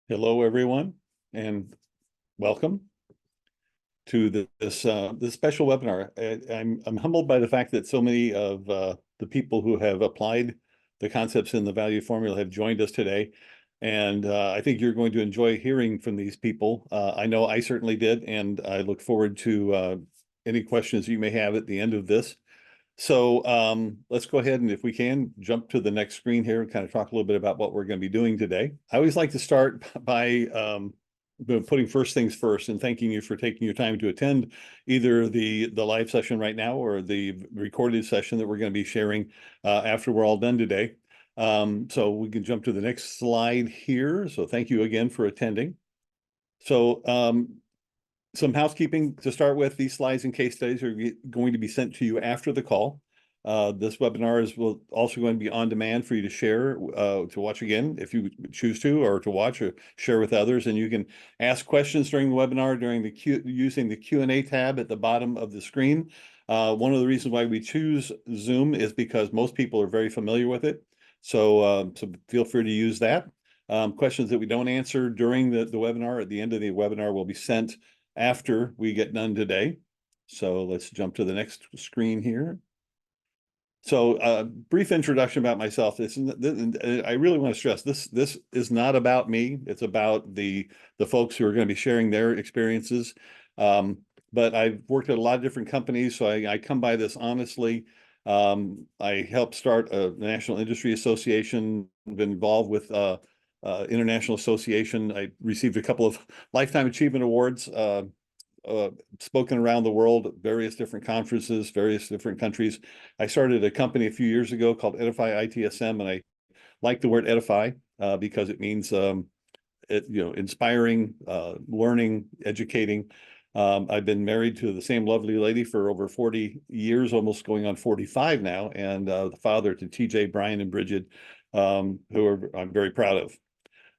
Hello, everyone, and welcome to this special webinar. I'm humbled by the fact that so many of the people who have applied the concepts in the value formula have joined us today, and I think you're going to enjoy hearing from these people. I know I certainly did, and I look forward to any questions you may have at the end of this. So let's go ahead and, if we can, jump to the next screen here and kind of talk a little bit about what we're going to be doing today. I always like to start by putting first things first and thanking you for taking your time to attend either the live session right now or the recorded session that we're going to be sharing after we're all done today. So we can jump to the next slide here. So thank you again for attending. So some housekeeping to start with. These slides and case studies are going to be sent to you after the call. This webinar will also going to be on demand for you to share, to watch again if you choose to, or to watch or share with others. And you can ask questions during the webinar using the Q&A tab at the bottom of the screen. One of the reasons why we choose Zoom is because most people are very familiar with it. So feel free to use that. Questions that we don't answer during the webinar, at the end of the webinar, will be sent after we get done today. So let's jump to the next screen here. So brief introduction about myself. I really want to stress this is not about me. It's about the folks who are going to be sharing their experiences. But I've worked at a lot of different companies, so I come by this honestly. I helped start a National Industry Association, been involved with International Association. I received a couple of Lifetime Achievement Awards, spoken around the world at various different conferences, various different countries. I started a company a few years ago called Edify ITSM, and I like the word edify because it means inspiring, learning, educating. I've been married to the same lovely lady for over 40 years, almost going on 45 now, and the father to TJ, Brian, and Bridget, who I'm very proud of.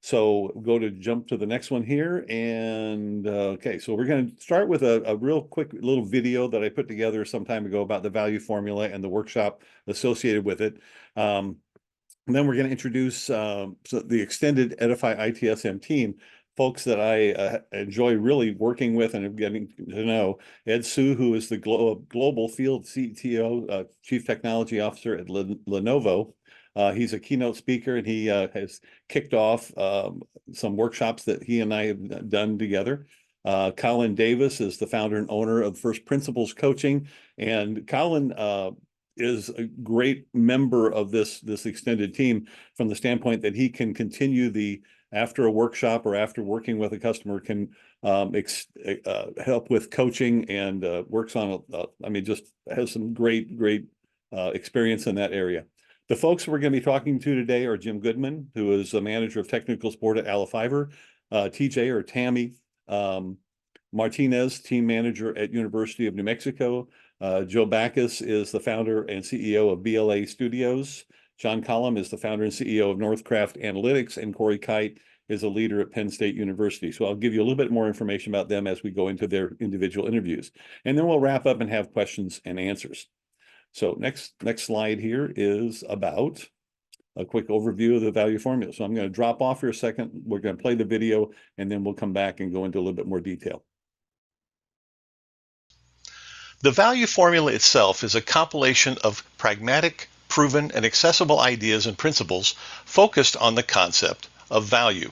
So jump to the next one here. And okay, so we're going to start with a real quick little video that I put together some time ago about the value formula and the workshop associated with it. And then we're going to introduce the extended Edify ITSM team, folks that I enjoy really working with and getting to know. Ed Su, who is the Global Field CTO, Chief Technology Officer at Lenovo. He's a keynote speaker, and he has kicked off some workshops that he and I have done together. Colin Davis is the founder and owner of First Principles Coaching, and Colin is a great member of this extended team from the standpoint that he can continue after a workshop or after working with a customer, can help with coaching and works on just has some great experience in that area. The folks we're going to be talking to today are Jim Goodman, who is the manager of technical support at Fiverr, TJ or Tammy Martinez, team manager at University of New Mexico. Joe Backus is the founder and CEO of BLA Studios. John Collum is the founder and CEO of Northcraft Analytics, and Corey Kite is a leader at Penn State University. So I'll give you a little bit more information about them as we go into their individual interviews. And then we'll wrap up and have questions and answers. So next slide here is about a quick overview of the value formula. So I'm going to drop off here a second. We're going to play the video, and then we'll come back and go into a little bit more detail. The value formula itself is a compilation of pragmatic, proven, and accessible ideas and principles focused on the concept of value.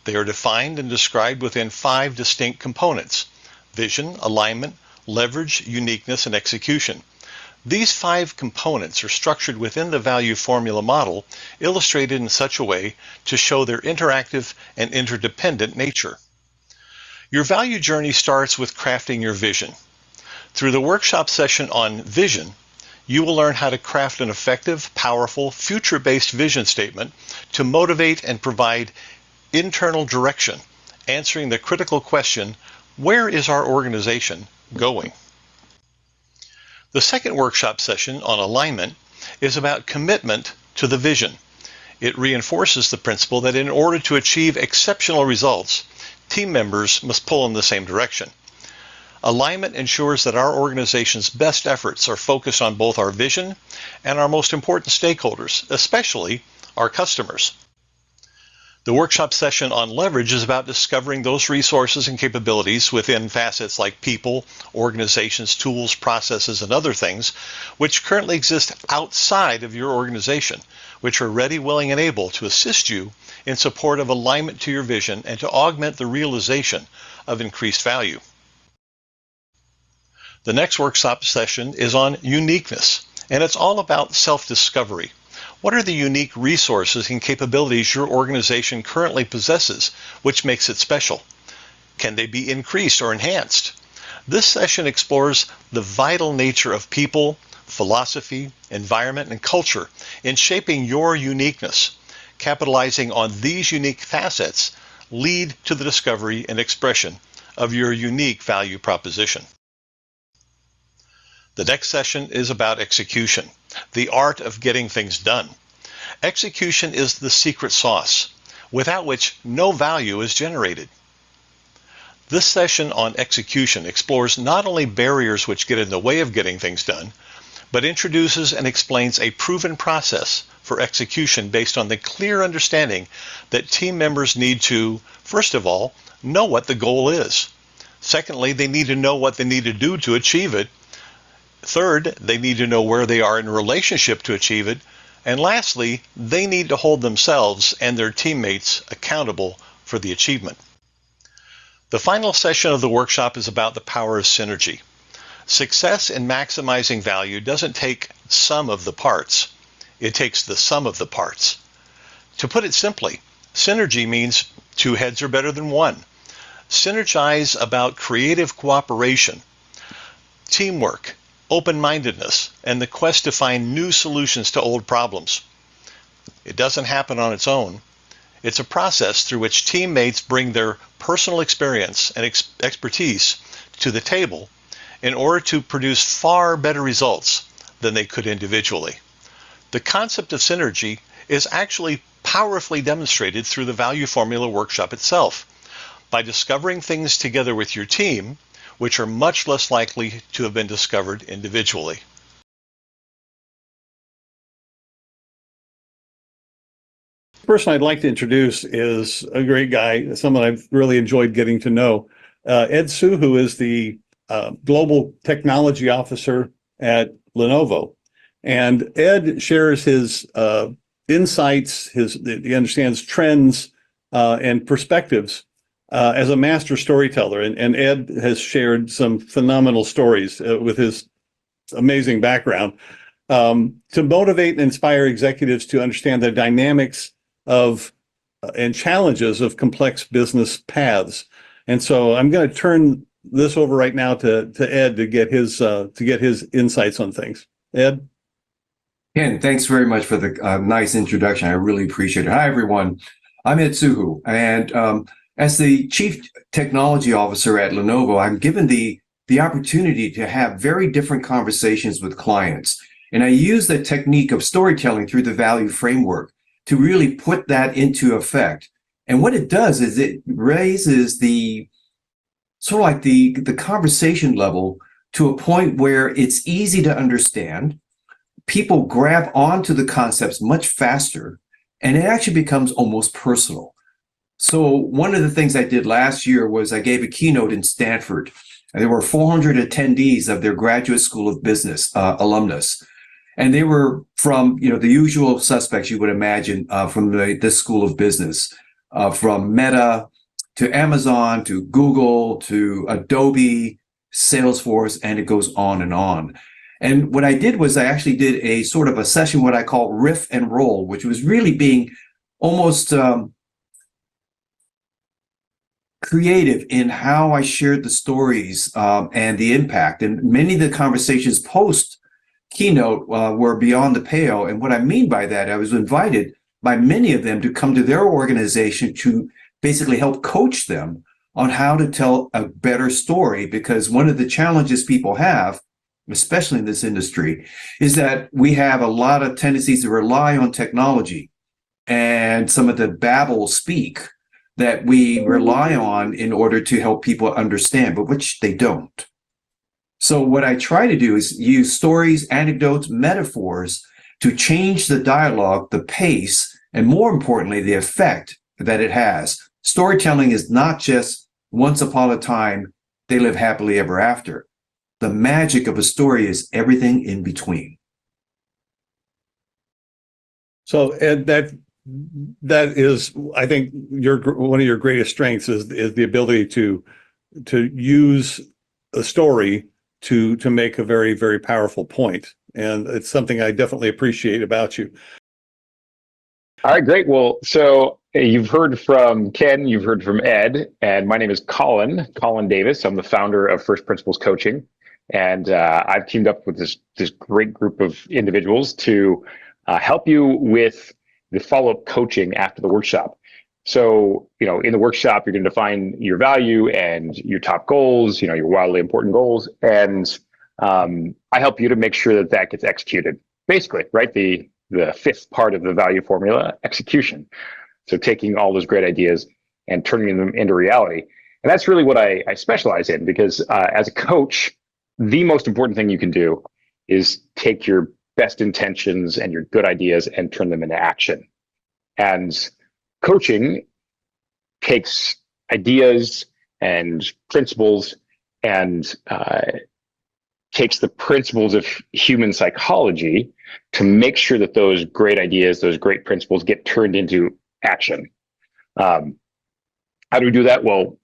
They are defined and described within 5 distinct components: vision, alignment, leverage, uniqueness, and execution. These 5 components are structured within the value formula model, illustrated in such a way to show their interactive and interdependent nature. Your value journey starts with crafting your vision. Through the workshop session on vision, you will learn how to craft an effective, powerful, future-based vision statement to motivate and provide internal direction, answering the critical question, where is our organization going? The second workshop session on alignment is about commitment to the vision. It reinforces the principle that in order to achieve exceptional results, team members must pull in the same direction. Alignment ensures that our organization's best efforts are focused on both our vision and our most important stakeholders, especially our customers. The workshop session on leverage is about discovering those resources and capabilities within facets like people, organizations, tools, processes, and other things which currently exist outside of your organization, which are ready, willing, and able to assist you in support of alignment to your vision and to augment the realization of increased value. The next workshop session is on uniqueness, and it's all about self-discovery. What are the unique resources and capabilities your organization currently possesses, which makes it special? Can they be increased or enhanced? This session explores the vital nature of people, philosophy, environment, and culture in shaping your uniqueness. Capitalizing on these unique facets lead to the discovery and expression of your unique value proposition. The next session is about execution, the art of getting things done. Execution is the secret sauce, without which no value is generated. This session on execution explores not only barriers which get in the way of getting things done, but introduces and explains a proven process for execution based on the clear understanding that team members need to, first of all, know what the goal is. Secondly, they need to know what they need to do to achieve it. Third, they need to know where they are in relationship to achieve it. And lastly, they need to hold themselves and their teammates accountable for the achievement. The final session of the workshop is about the power of synergy. Success in maximizing value doesn't take some of the parts. It takes the sum of the parts. To put it simply, synergy means two heads are better than one. Synergize about creative cooperation, teamwork, open-mindedness, and the quest to find new solutions to old problems. It doesn't happen on its own. It's a process through which teammates bring their personal experience and expertise to the table in order to produce far better results than they could individually. The concept of synergy is actually powerfully demonstrated through the value formula workshop itself. By discovering things together with your team, which are much less likely to have been discovered individually. The person I'd like to introduce is a great guy, someone I've really enjoyed getting to know. Ed Su, who is the Global Technology Officer at Lenovo. And Ed shares his insights, he understands trends and perspectives as a master storyteller. And Ed has shared some phenomenal stories with his amazing background to motivate and inspire executives to understand the dynamics of and challenges of complex business paths. And so I'm going to turn this over right now to Ed to get his insights on things. Ed? Ken, thanks very much for the nice introduction. I really appreciate it. Hi, everyone. I'm Ed Suhu, and as the Chief Technology Officer at Lenovo, I'm given the opportunity to have very different conversations with clients. And I use the technique of storytelling through the value framework to really put that into effect. And what it does is it raises the sort of like the conversation level to a point where it's easy to understand. People grab onto the concepts much faster, and it actually becomes almost personal. So one of the things I did last year was I gave a keynote in Stanford, and there were 400 attendees of their graduate school of business alumnus. And they were from, the usual suspects you would imagine from this school of business, from Meta to Amazon to Google to Adobe, Salesforce, and it goes on and on. And what I did was I actually did a sort of a session, what I call riff and roll, which was really being almost creative in how I shared the stories and the impact. And many of the conversations post keynote were beyond the pale. And what I mean by that, I was invited by many of them to come to their organization to basically help coach them on how to tell a better story. Because one of the challenges people have, especially in this industry, is that we have a lot of tendencies to rely on technology and some of the babble speak that we rely on in order to help people understand, but which they don't. So what I try to do is use stories, anecdotes, metaphors to change the dialogue, the pace, and more importantly, the effect that it has. Storytelling is not just once upon a time, they live happily ever after. The magic of a story is everything in between. So, and that is, I think, one of your greatest strengths is the ability to use a story to make a very, very powerful point. And it's something I definitely appreciate about you. All right, great. Well, so you've heard from Ken, you've heard from Ed, and my name is Colin Davis. I'm the founder of First Principles Coaching, and I've teamed up with this great group of individuals to help you with the follow-up coaching after the workshop. So, in the workshop, you're going to define your value and your top goals, your wildly important goals, and I help you to make sure that gets executed. Basically, right? The fifth part of the value formula, execution. So taking all those great ideas and turning them into reality. And that's really what I specialize in, because as a coach, the most important thing you can do is take your best intentions and your good ideas and turn them into action. And coaching takes ideas and principles and takes the principles of human psychology to make sure that those great ideas, those great principles get turned into action. How do we do that? Well,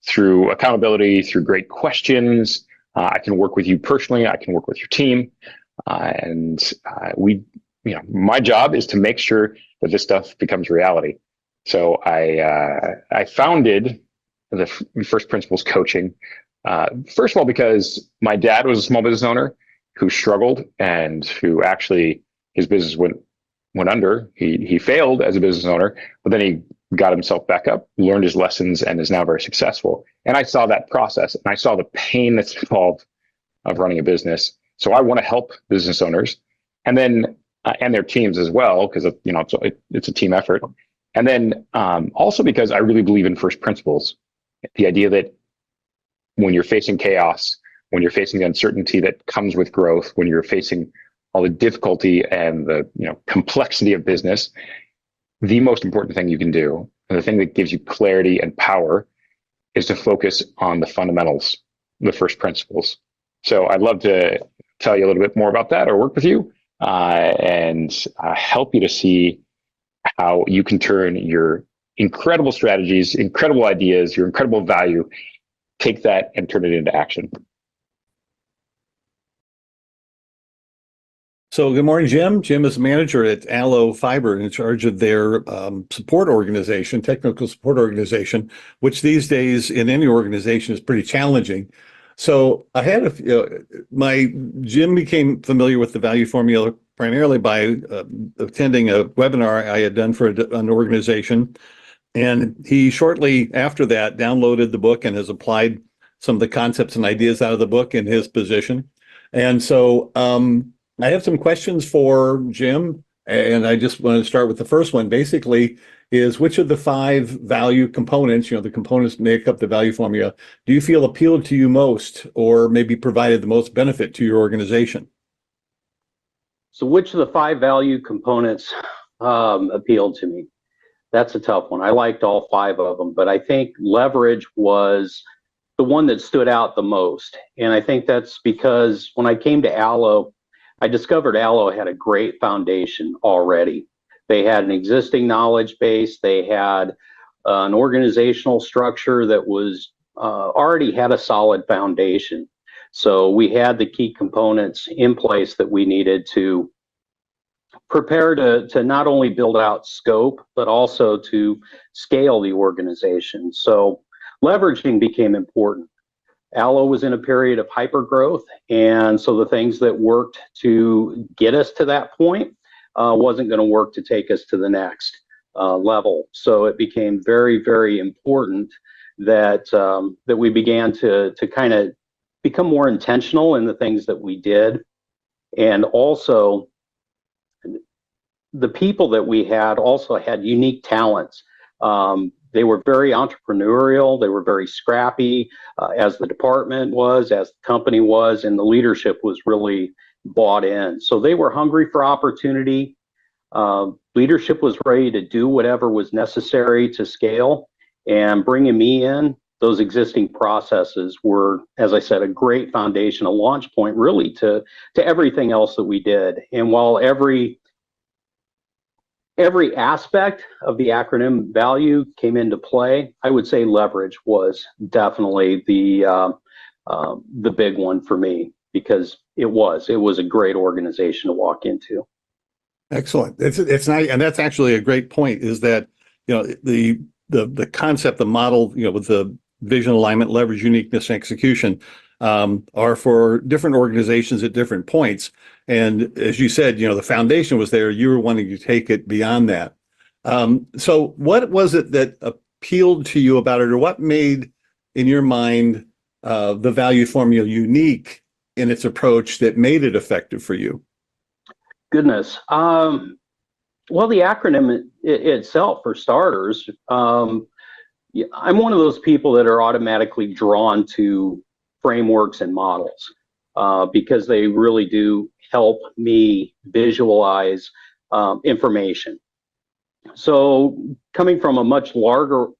through accountability, through great questions. I can work with you personally. I can work with your team. And my job is to make sure that this stuff becomes reality. So I founded the First Principles Coaching. First of all, because my dad was a small business owner who struggled and who actually his business went under. He failed as a business owner, but then he got himself back up, learned his lessons, and is now very successful. And I saw that process, and I saw the pain that's involved of running a business. So I want to help business owners, and then and their teams as well, because it's a team effort. And then also because I really believe in first principles, the idea that when you're facing chaos, when you're facing the uncertainty that comes with growth, when you're facing all the difficulty and the complexity of business, the most important thing you can do, and the thing that gives you clarity and power, is to focus on the fundamentals, the first principles. So I'd love to tell you a little bit more about that, or work with you and help you to see how you can turn your incredible strategies, incredible ideas, your incredible value, take that and turn it into action. So good morning, Jim. Jim is manager at Allo Fiber, in charge of their support organization, technical support organization, which these days in any organization is pretty challenging. So I had Jim became familiar with the value formula primarily by attending a webinar I had done for an organization. And he shortly after that downloaded the book and has applied some of the concepts and ideas out of the book in his position. And so I have some questions for Jim, and I just want to start with the first one. Basically, is which of the 5 value components, the components make up the value formula, do you feel appealed to you most, or maybe provided the most benefit to your organization? So which of the 5 value components appealed to me? That's a tough one. I liked all 5 of them, but I think leverage was the one that stood out the most. And I think that's because when I came to Allo, I discovered Allo had a great foundation already. They had an existing knowledge base. They had an organizational structure that was already had a solid foundation. So we had the key components in place that we needed to prepare to not only build out scope, but also to scale the organization. So leveraging became important. Allo was in a period of hyper growth, and so the things that worked to get us to that point wasn't going to work to take us to the next level. So it became very, very important that that we began to kind of become more intentional in the things that we did, and also the people that we had also had unique talents. They were very entrepreneurial. They were very scrappy, as the department was, as the company was, and the leadership was really bought in. So they were hungry for opportunity. The leadership was ready to do whatever was necessary to scale, and bringing me in, those existing processes were, as I said, a great foundation, a launch point really to everything else that we did. And while every aspect of the acronym value came into play, I would say leverage was definitely the big one for me, because it was a great organization to walk into. Excellent. It's not, and that's actually a great point, is that, the concept, the model, with the vision, alignment, leverage, uniqueness, and execution, are for different organizations at different points. And as you said, the foundation was there. You were wanting to take it beyond that. So what was it that appealed to you about it, or what made, in your mind, the value formula unique in its approach that made it effective for you? Goodness. Well, the acronym itself, for starters, I'm one of those people that are automatically drawn to frameworks and models, because they really do help me visualize information. So coming from a much larger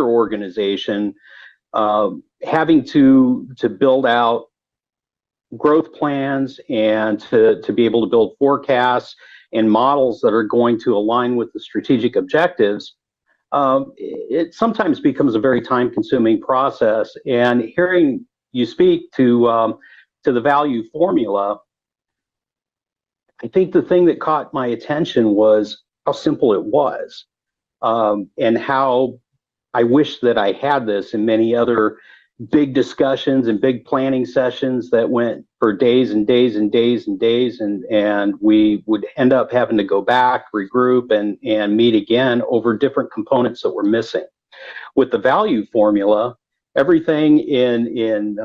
organization, having to build out growth plans and to be able to build forecasts and models that are going to align with the strategic objectives, it sometimes becomes a very time-consuming process. And hearing you speak to the value formula, I think the thing that caught my attention was how simple it was, and how I wish that I had this in many other big discussions and big planning sessions that went for days and days and days and days, and we would end up having to go back, regroup, and meet again over different components that were missing. With the value formula, everything in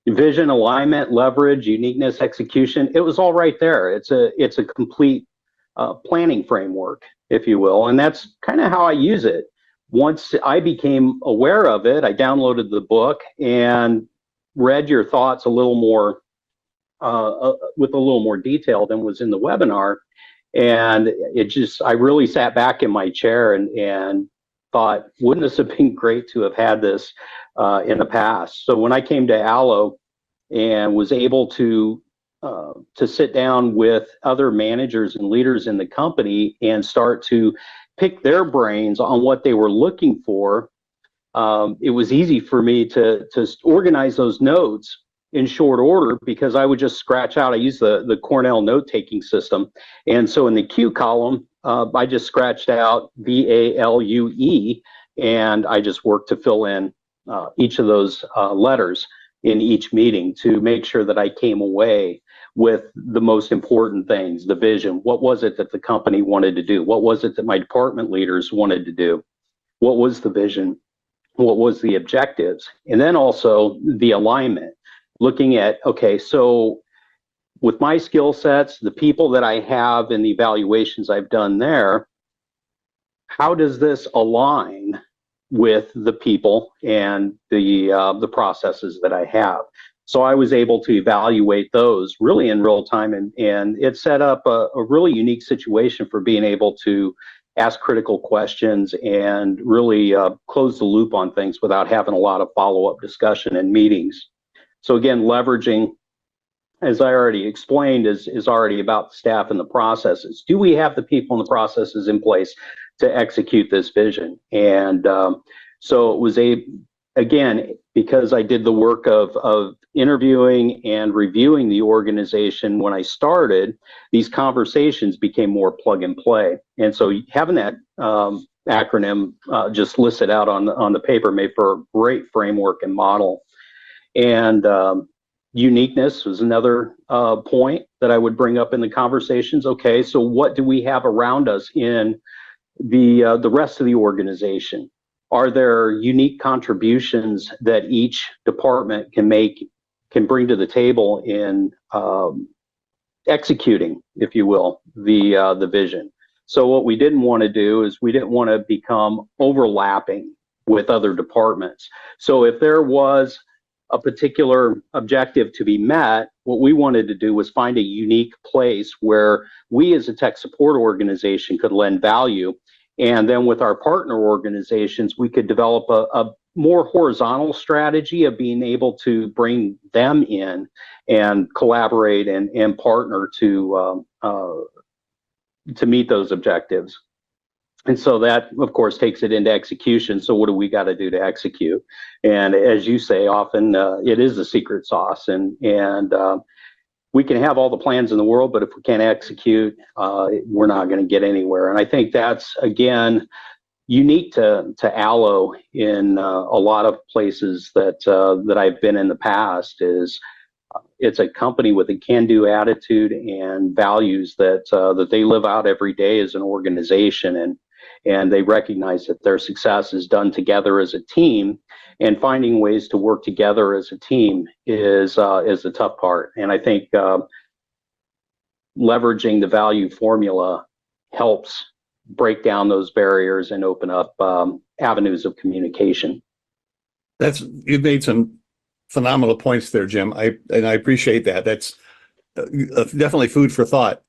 vision, alignment, leverage, uniqueness, execution, it was all right there. It's a complete planning framework, if you will, and that's kind of how I use it. Once I became aware of it, I downloaded the book and read your thoughts a little more, with a little more detail than was in the webinar. And I really sat back in my chair and thought, wouldn't this have been great to have had this in the past? So when I came to Allo and was able to sit down with other managers and leaders in the company and start to pick their brains on what they were looking for, it was easy for me to organize those notes in short order, because I would just scratch out. I use the Cornell note-taking system. And so in the Q column, I just scratched out VALUE, and I just worked to fill in each of those letters in each meeting to make sure that I came away with the most important things, the vision. What was it that the company wanted to do? What was it that my department leaders wanted to do? What was the vision? What was the objectives? And then also the alignment, looking at, okay, so with my skill sets, the people that I have and the evaluations I've done there, how does this align with the people and the processes that I have? So I was able to evaluate those really in real time, and it set up a really unique situation for being able to ask critical questions and really close the loop on things without having a lot of follow-up discussion and meetings. So again, leveraging, as I already explained, is already about the staff and the processes. Do we have the people and the processes in place to execute this vision? And so it was again, because I did the work of interviewing and reviewing the organization when I started, these conversations became more plug and play. And so having that acronym just listed out on the paper made for a great framework and model. And uniqueness was another point that I would bring up in the conversations. Okay, so what do we have around us in the rest of the organization? Are there unique contributions that each department can bring to the table in executing, if you will, the vision? So what we didn't want to do is we didn't want to become overlapping with other departments. So if there was a particular objective to be met, what we wanted to do was find a unique place where we as a tech support organization could lend value. And then with our partner organizations, we could develop a more horizontal strategy of being able to bring them in and collaborate and partner to meet those objectives. And so that, of course, takes it into execution. So what do we got to do to execute? And as you say, often it is a secret sauce, and we can have all the plans in the world, but if we can't execute, we're not going to get anywhere. And I think that's, again, unique to Allo in a lot of places that I've been in the past. Is it's a company with a can-do attitude and values that they live out every day as an organization, and they recognize that their success is done together as a team, and finding ways to work together as a team is the tough part. And I think leveraging the value formula helps break down those barriers and open up avenues of communication. You've made some phenomenal points there, Jim. I appreciate that. That's definitely food for thought.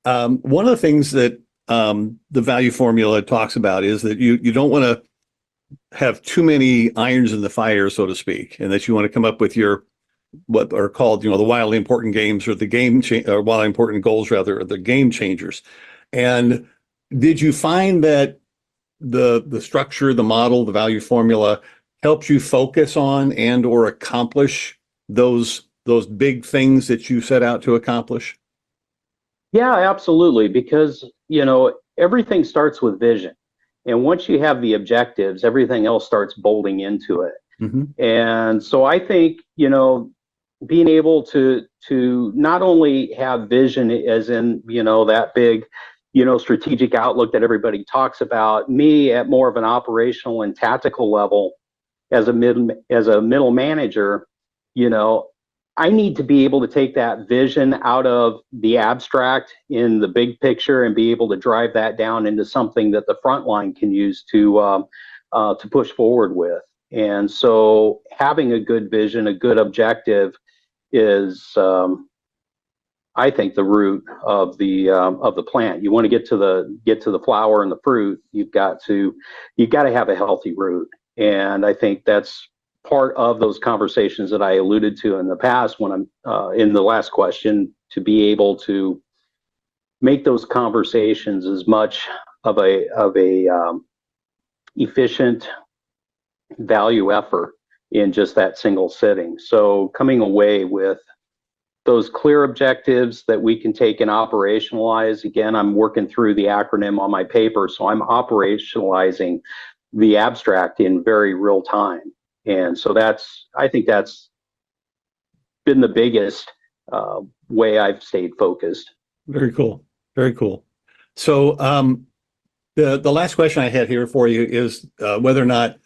One of the things that the value formula talks about is that you don't want to have too many irons in the fire, so to speak, and that you want to come up with your what are called, the wildly important games, or or wildly important goals, rather, or the game changers. And did you find that the structure, the model, the value formula helps you focus on and or accomplish those big things that you set out to accomplish? Yeah, absolutely. Because, everything starts with vision. And once you have the objectives, everything else starts bolting into it. Mm-hmm. And so I think, being able to not only have vision as in, that big, strategic outlook that everybody talks about, me at more of an operational and tactical level as a middle manager, I need to be able to take that vision out of the abstract in the big picture and be able to drive that down into something that the front line can use to push forward with. And so having a good vision, a good objective is, I think, the root of the plant. You want to get to the flower and the fruit, you've got to have a healthy root. And I think that's part of those conversations that I alluded to in the past when I'm in the last question, to be able to make those conversations as much of a efficient value effort in just that single sitting. So coming away with those clear objectives that we can take and operationalize. Again, I'm working through the acronym on my paper, so I'm operationalizing the abstract in very real time. And so I think that's been the biggest way I've stayed focused. Very cool. Very cool. So the last question I had here for you is whether or not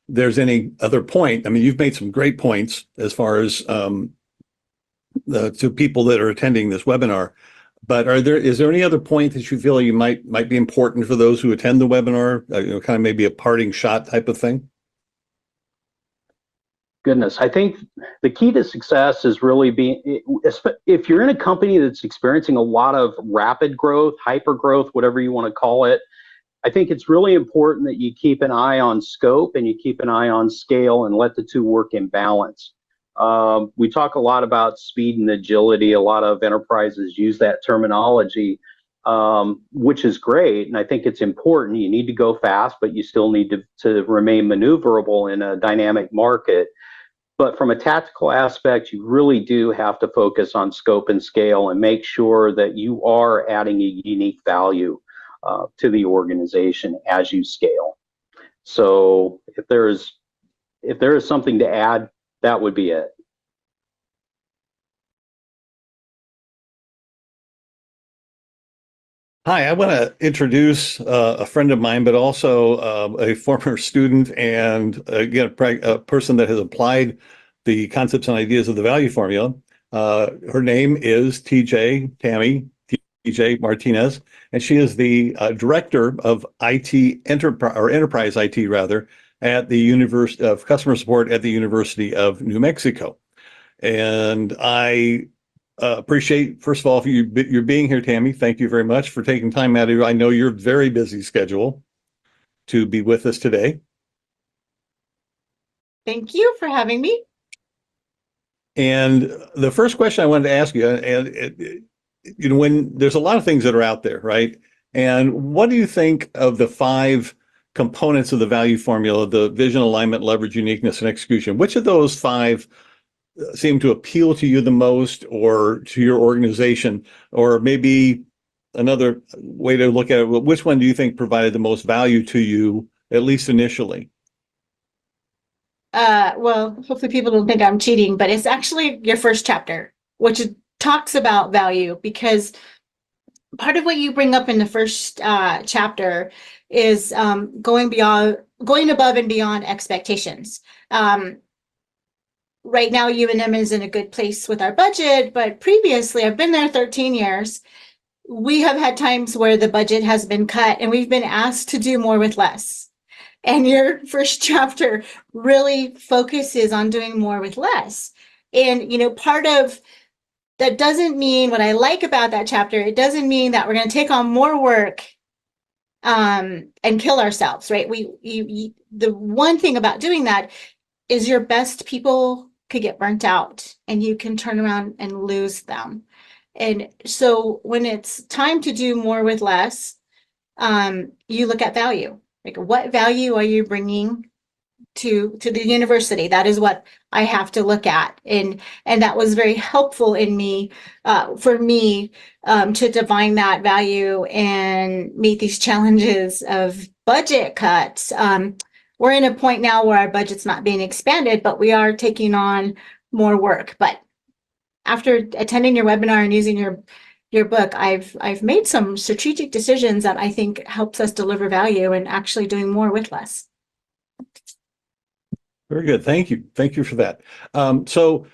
there's any other point. I mean, you've made some great points as far as to people that are attending this webinar, but is there any other point that you feel you might be important for those who attend the webinar? Kind of maybe a parting shot type of thing. Goodness, I think the key to success is really if you're in a company that's experiencing a lot of rapid growth, hyper growth, whatever you want to call it, I think it's really important that you keep an eye on scope and you keep an eye on scale and let the two work in balance. We talk a lot about speed and agility. A lot of enterprises use that terminology, which is great. And I think it's important. You need to go fast, but you still need to remain maneuverable in a dynamic market. But from a tactical aspect, you really do have to focus on scope and scale and make sure that you are adding a unique value to the organization as you scale. So if there is something to add, that would be it. Hi, I want to introduce a friend of mine, but also a former student and, again, a person that has applied the concepts and ideas of the value formula. Her name is Tammy Martinez, and she is the director of IT enterprise IT rather at the University of Customer Support at the University of New Mexico. And I appreciate, first of all, you're being here, Tammy. Thank you very much for taking time out of I know your very busy schedule to be with us today. Thank you for having me. And the first question I wanted to ask you, when there's a lot of things that are out there, right? And what do you think of the 5 components of the value formula, the vision, alignment, leverage, uniqueness, and execution? Which of those 5 seem to appeal to you the most, or to your organization? Or maybe another way to look at it, which one do you think provided the most value to you, at least initially? Well, hopefully people don't think I'm cheating, but it's actually your first chapter, which talks about value, because part of what you bring up in the first chapter is going above and beyond expectations. Right now, UNM is in a good place with our budget, but previously, I've been there 13 years. We have had times where the budget has been cut and we've been asked to do more with less. And your first chapter really focuses on doing more with less. And, part of that doesn't mean, what I like about that chapter, it doesn't mean that we're going to take on more work and kill ourselves, right? The one thing about doing that is your best people could get burnt out and you can turn around and lose them. And so when it's time to do more with less, you look at value. Like, what value are you bringing to the university? That is what I have to look at. And that was very helpful for me to define that value and meet these challenges of budget cuts. We're in a point now where our budget's not being expanded, but we are taking on more work. But after attending your webinar and using your book, I've made some strategic decisions that I think helps us deliver value and actually doing more with less. Very good. Thank you. Thank you for that. So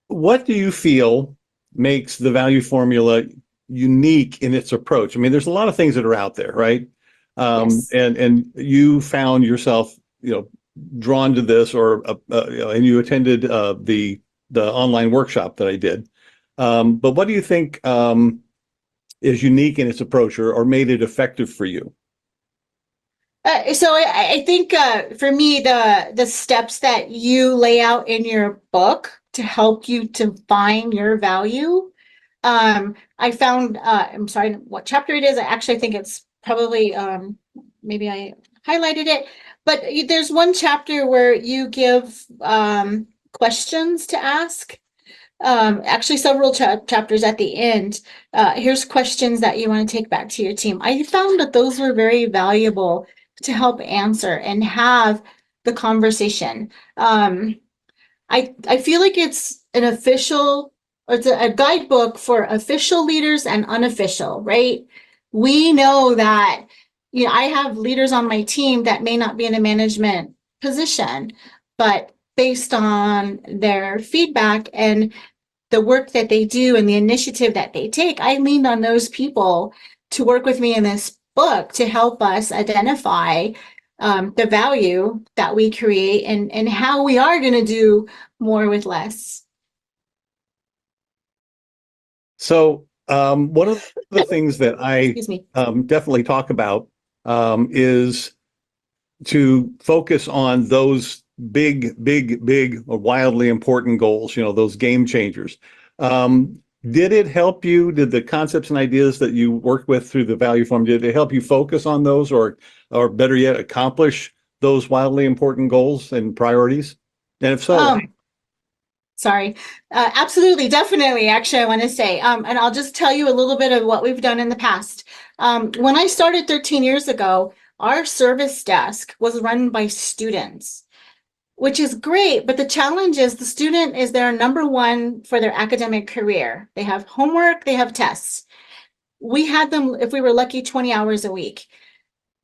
what do you feel makes the value formula unique in its approach? I mean, there's a lot of things that are out there, right? Yes. And you found yourself, drawn to this, and you attended the online workshop that I did. But what do you think is unique in its approach, or made it effective for you? So I think for me, the steps that you lay out in your book to help you to find your value, I found, I'm sorry what chapter it is. I actually think it's probably, maybe I highlighted it, but there's one chapter where you give questions to ask. Actually several chapters at the end. Here's questions that you want to take back to your team. I found that those were very valuable to help answer and have the conversation. I feel like it's an official, or it's a guidebook for official leaders and unofficial, right? We know that, I have leaders on my team that may not be in a management position, but based on their feedback and the work that they do and the initiative that they take, I leaned on those people to work with me in this book to help us identify the value that we create and how we are going to do more with less. So one of the things that I definitely talk about is to focus on those big, or wildly important goals, those game changers. Did it help you? Did the concepts and ideas that you worked with through the value form, did it help you focus on those, or better yet, accomplish those wildly important goals and priorities? And if so, sorry. Absolutely, definitely. Actually, I want to say, and I'll just tell you a little bit of what we've done in the past. When I started 13 years ago, our service desk was run by students, which is great. But the challenge is the student is their number one for their academic career. They have homework, they have tests. We had them, if we were lucky, 20 hours a week.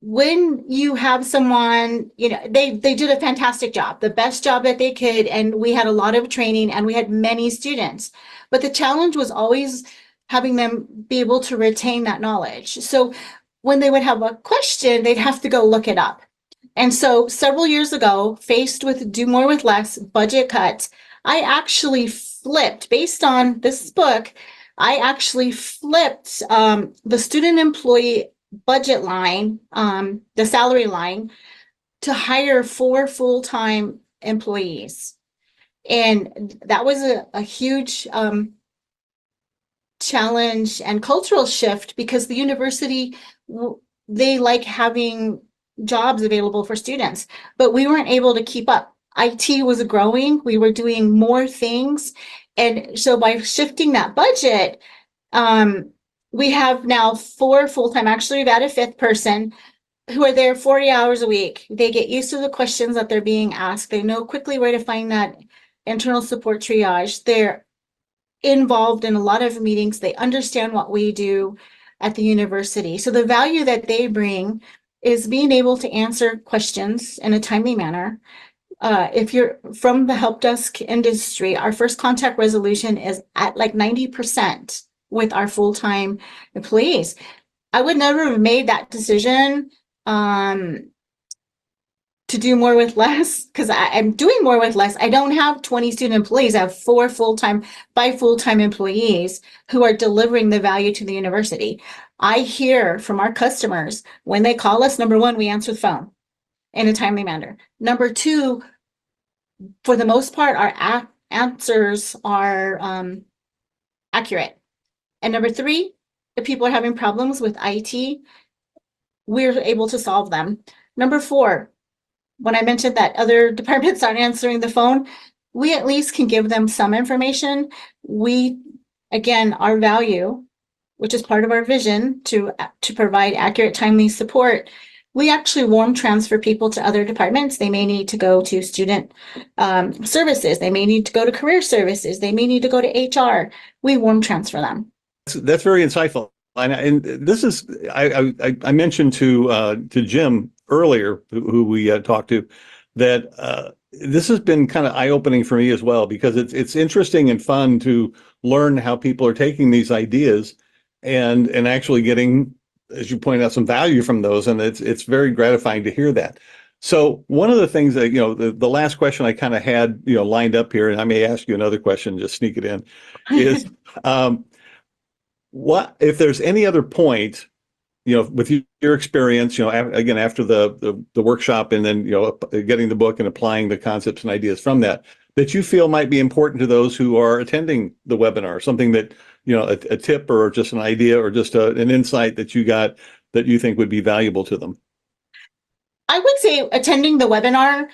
When you have someone, they did a fantastic job, the best job that they could. And we had a lot of training and we had many students. But the challenge was always having them be able to retain that knowledge. So when they would have a question, they'd have to go look it up. And so several years ago, faced with do more with less budget cuts, I actually flipped based on this book. I actually flipped the student employee budget line, the salary line, to hire 4 full-time employees. And that was a huge challenge and cultural shift because the university, they like having jobs available for students, but we weren't able to keep up. IT was growing, we were doing more things. And so by shifting that budget, we have now 4 full-time, actually we've added a 5th person who are there 40 hours a week. They get used to the questions that they're being asked. They know quickly where to find that internal support triage. They're involved in a lot of meetings. They understand what we do at the university. So the value that they bring is being able to answer questions in a timely manner. If you're from the help desk industry, our first contact resolution is at like 90% with our full-time employees. I would never have made that decision to do more with less because I'm doing more with less. I don't have 20 student employees. I have 4 full-time, 5 full-time employees who are delivering the value to the university. I hear from our customers when they call us, number 1, we answer the phone in a timely manner. Number 2, for the most part, our answers are accurate. And number 3, if people are having problems with IT, we're able to solve them. Number 4, when I mentioned that other departments aren't answering the phone, we at least can give them some information. We, again, our value, which is part of our vision to provide accurate, timely support, we actually warm transfer people to other departments. They may need to go to student services. They may need to go to career services. They may need to go to HR. We warm transfer them. That's very insightful. And this is, I mentioned to Jim earlier, who we talked to, that this has been kind of eye-opening for me as well, because it's interesting and fun to learn how people are taking these ideas and actually getting, as you point out, some value from those. And it's very gratifying to hear that. So one of the things that, the last question I kind of had, lined up here, and I may ask you another question, just sneak it in, is what if there's any other point, with your experience, again, after the workshop and then, getting the book and applying the concepts and ideas from that you feel might be important to those who are attending the webinar, something that, a tip or just an idea or just an insight that you got that you think would be valuable to them? I would say attending the webinar,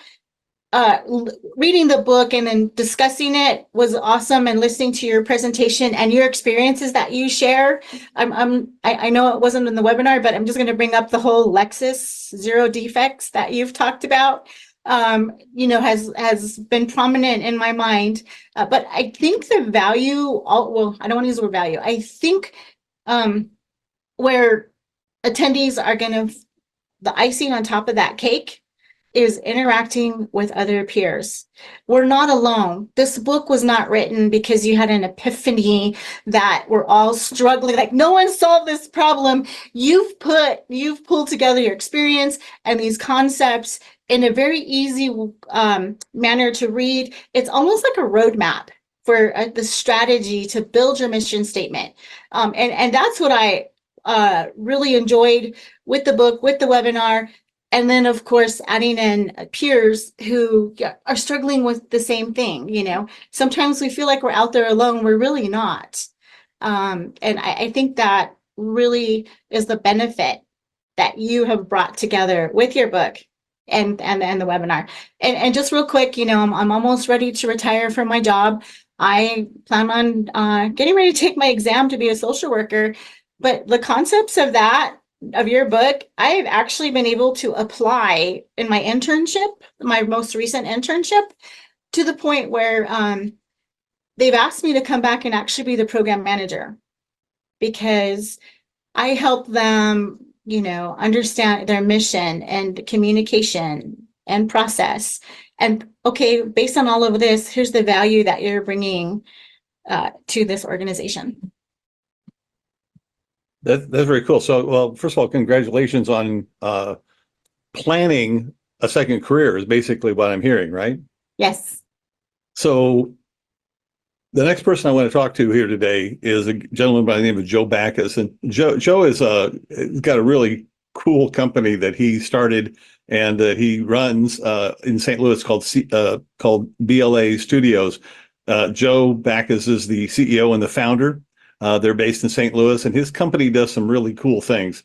reading the book and then discussing it was awesome, and listening to your presentation and your experiences that you share. I know it wasn't in the webinar, but I'm just going to bring up the whole Lexus 0 defects that you've talked about. Has been prominent in my mind, but I think the value, well, I don't want to use the word value. I think where attendees are going to, the icing on top of that cake is interacting with other peers. We're not alone. This book was not written because you had an epiphany that we're all struggling, like no one solved this problem. You've pulled together your experience and these concepts in a very easy manner to read. It's almost like a roadmap for the strategy to build your mission statement. And that's what I really enjoyed with the book, with the webinar. And then, of course, adding in peers who are struggling with the same thing. Sometimes we feel like we're out there alone. We're really not. And I think that really is the benefit that you have brought together with your book and the webinar. And just real quick, I'm almost ready to retire from my job. I plan on getting ready to take my exam to be a social worker. But the concepts of your book, I've actually been able to apply in my internship, my most recent internship, to the point where they've asked me to come back and actually be the program manager, because I help them, understand their mission and communication and process. And okay, based on all of this, here's the value that you're bringing to this organization. That's very cool. So, well, first of all, congratulations on planning a second career is basically what I'm hearing, right? Yes. So the next person I want to talk to here today is a gentleman by the name of Joe Backus. And Joe is got a really cool company that he started and that he runs in St. Louis called BLA Studios. Joe Backus is the CEO and the founder. They're based in St. Louis, and his company does some really cool things.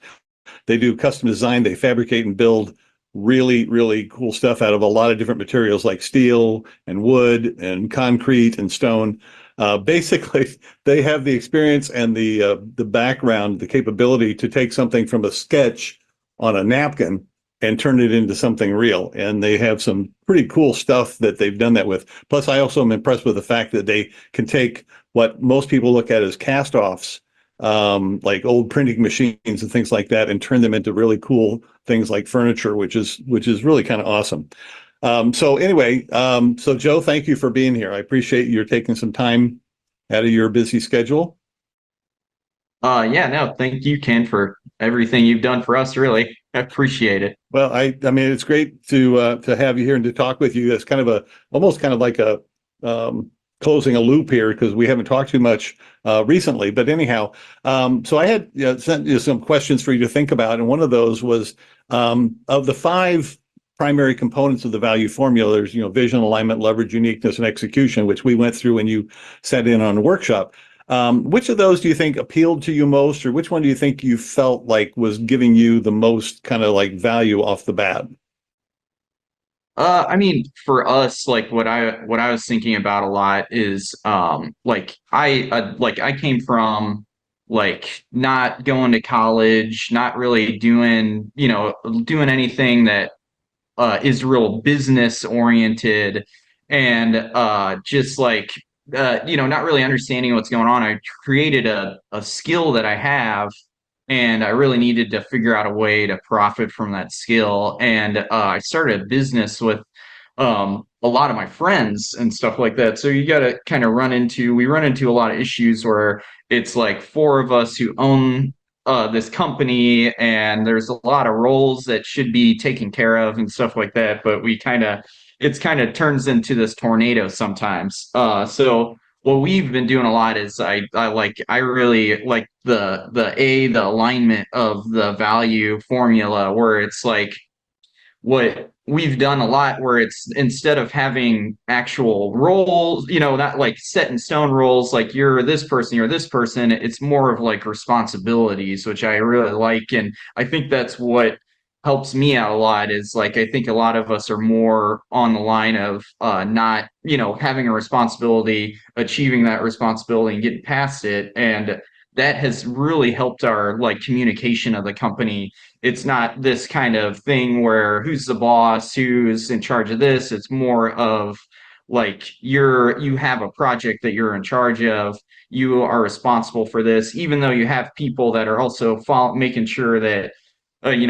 They do custom design, they fabricate and build really, really cool stuff out of a lot of different materials like steel and wood and concrete and stone. Basically, they have the experience and the background, the capability to take something from a sketch on a napkin and turn it into something real. And they have some pretty cool stuff that they've done that with. Plus, I also am impressed with the fact that they can take what most people look at as cast-offs, like old printing machines and things like that, and turn them into really cool things like furniture, which is really kind of awesome. So anyway, so Joe, thank you for being here. I appreciate you taking some time out of your busy schedule. Yeah, no, thank you, Ken, for everything you've done for us, really. I appreciate it. Well, I mean, it's great to have you here and to talk with you. It's kind of almost kind of like a closing a loop here because we haven't talked too much recently. But anyhow, so I had sent you some questions for you to think about, and one of those was of the 5 primary components of the value formula. There's vision, alignment, leverage, uniqueness, and execution, which we went through when you sat in on the workshop. Which of those do you think appealed to you most, or which one do you think you felt like was giving you the most kind of like value off the bat? I mean, for us, like what I was thinking about a lot is like I came from like not going to college, not really doing anything that is real business oriented, and just like not really understanding what's going on. I created a skill that I have, and I really needed to figure out a way to profit from that skill. And I started a business with a lot of my friends and stuff like that. So you got to kind of we run into a lot of issues where it's like 4 of us who own this company, and there's a lot of roles that should be taken care of and stuff like that. But it's kind of turns into this tornado sometimes. So what we've been doing a lot is I really like the alignment of the value formula, where it's like what we've done a lot, where it's instead of having actual roles, not like set in stone roles, like you're this person, it's more of like responsibilities, which I really like. And I think that's what helps me out a lot is like, I think a lot of us are more on the line of not, having a responsibility, achieving that responsibility and getting past it. And that has really helped our like communication of the company. It's not this kind of thing where who's the boss, who's in charge of this. It's more of like you have a project that you're in charge of. You are responsible for this, even though you have people that are also making sure that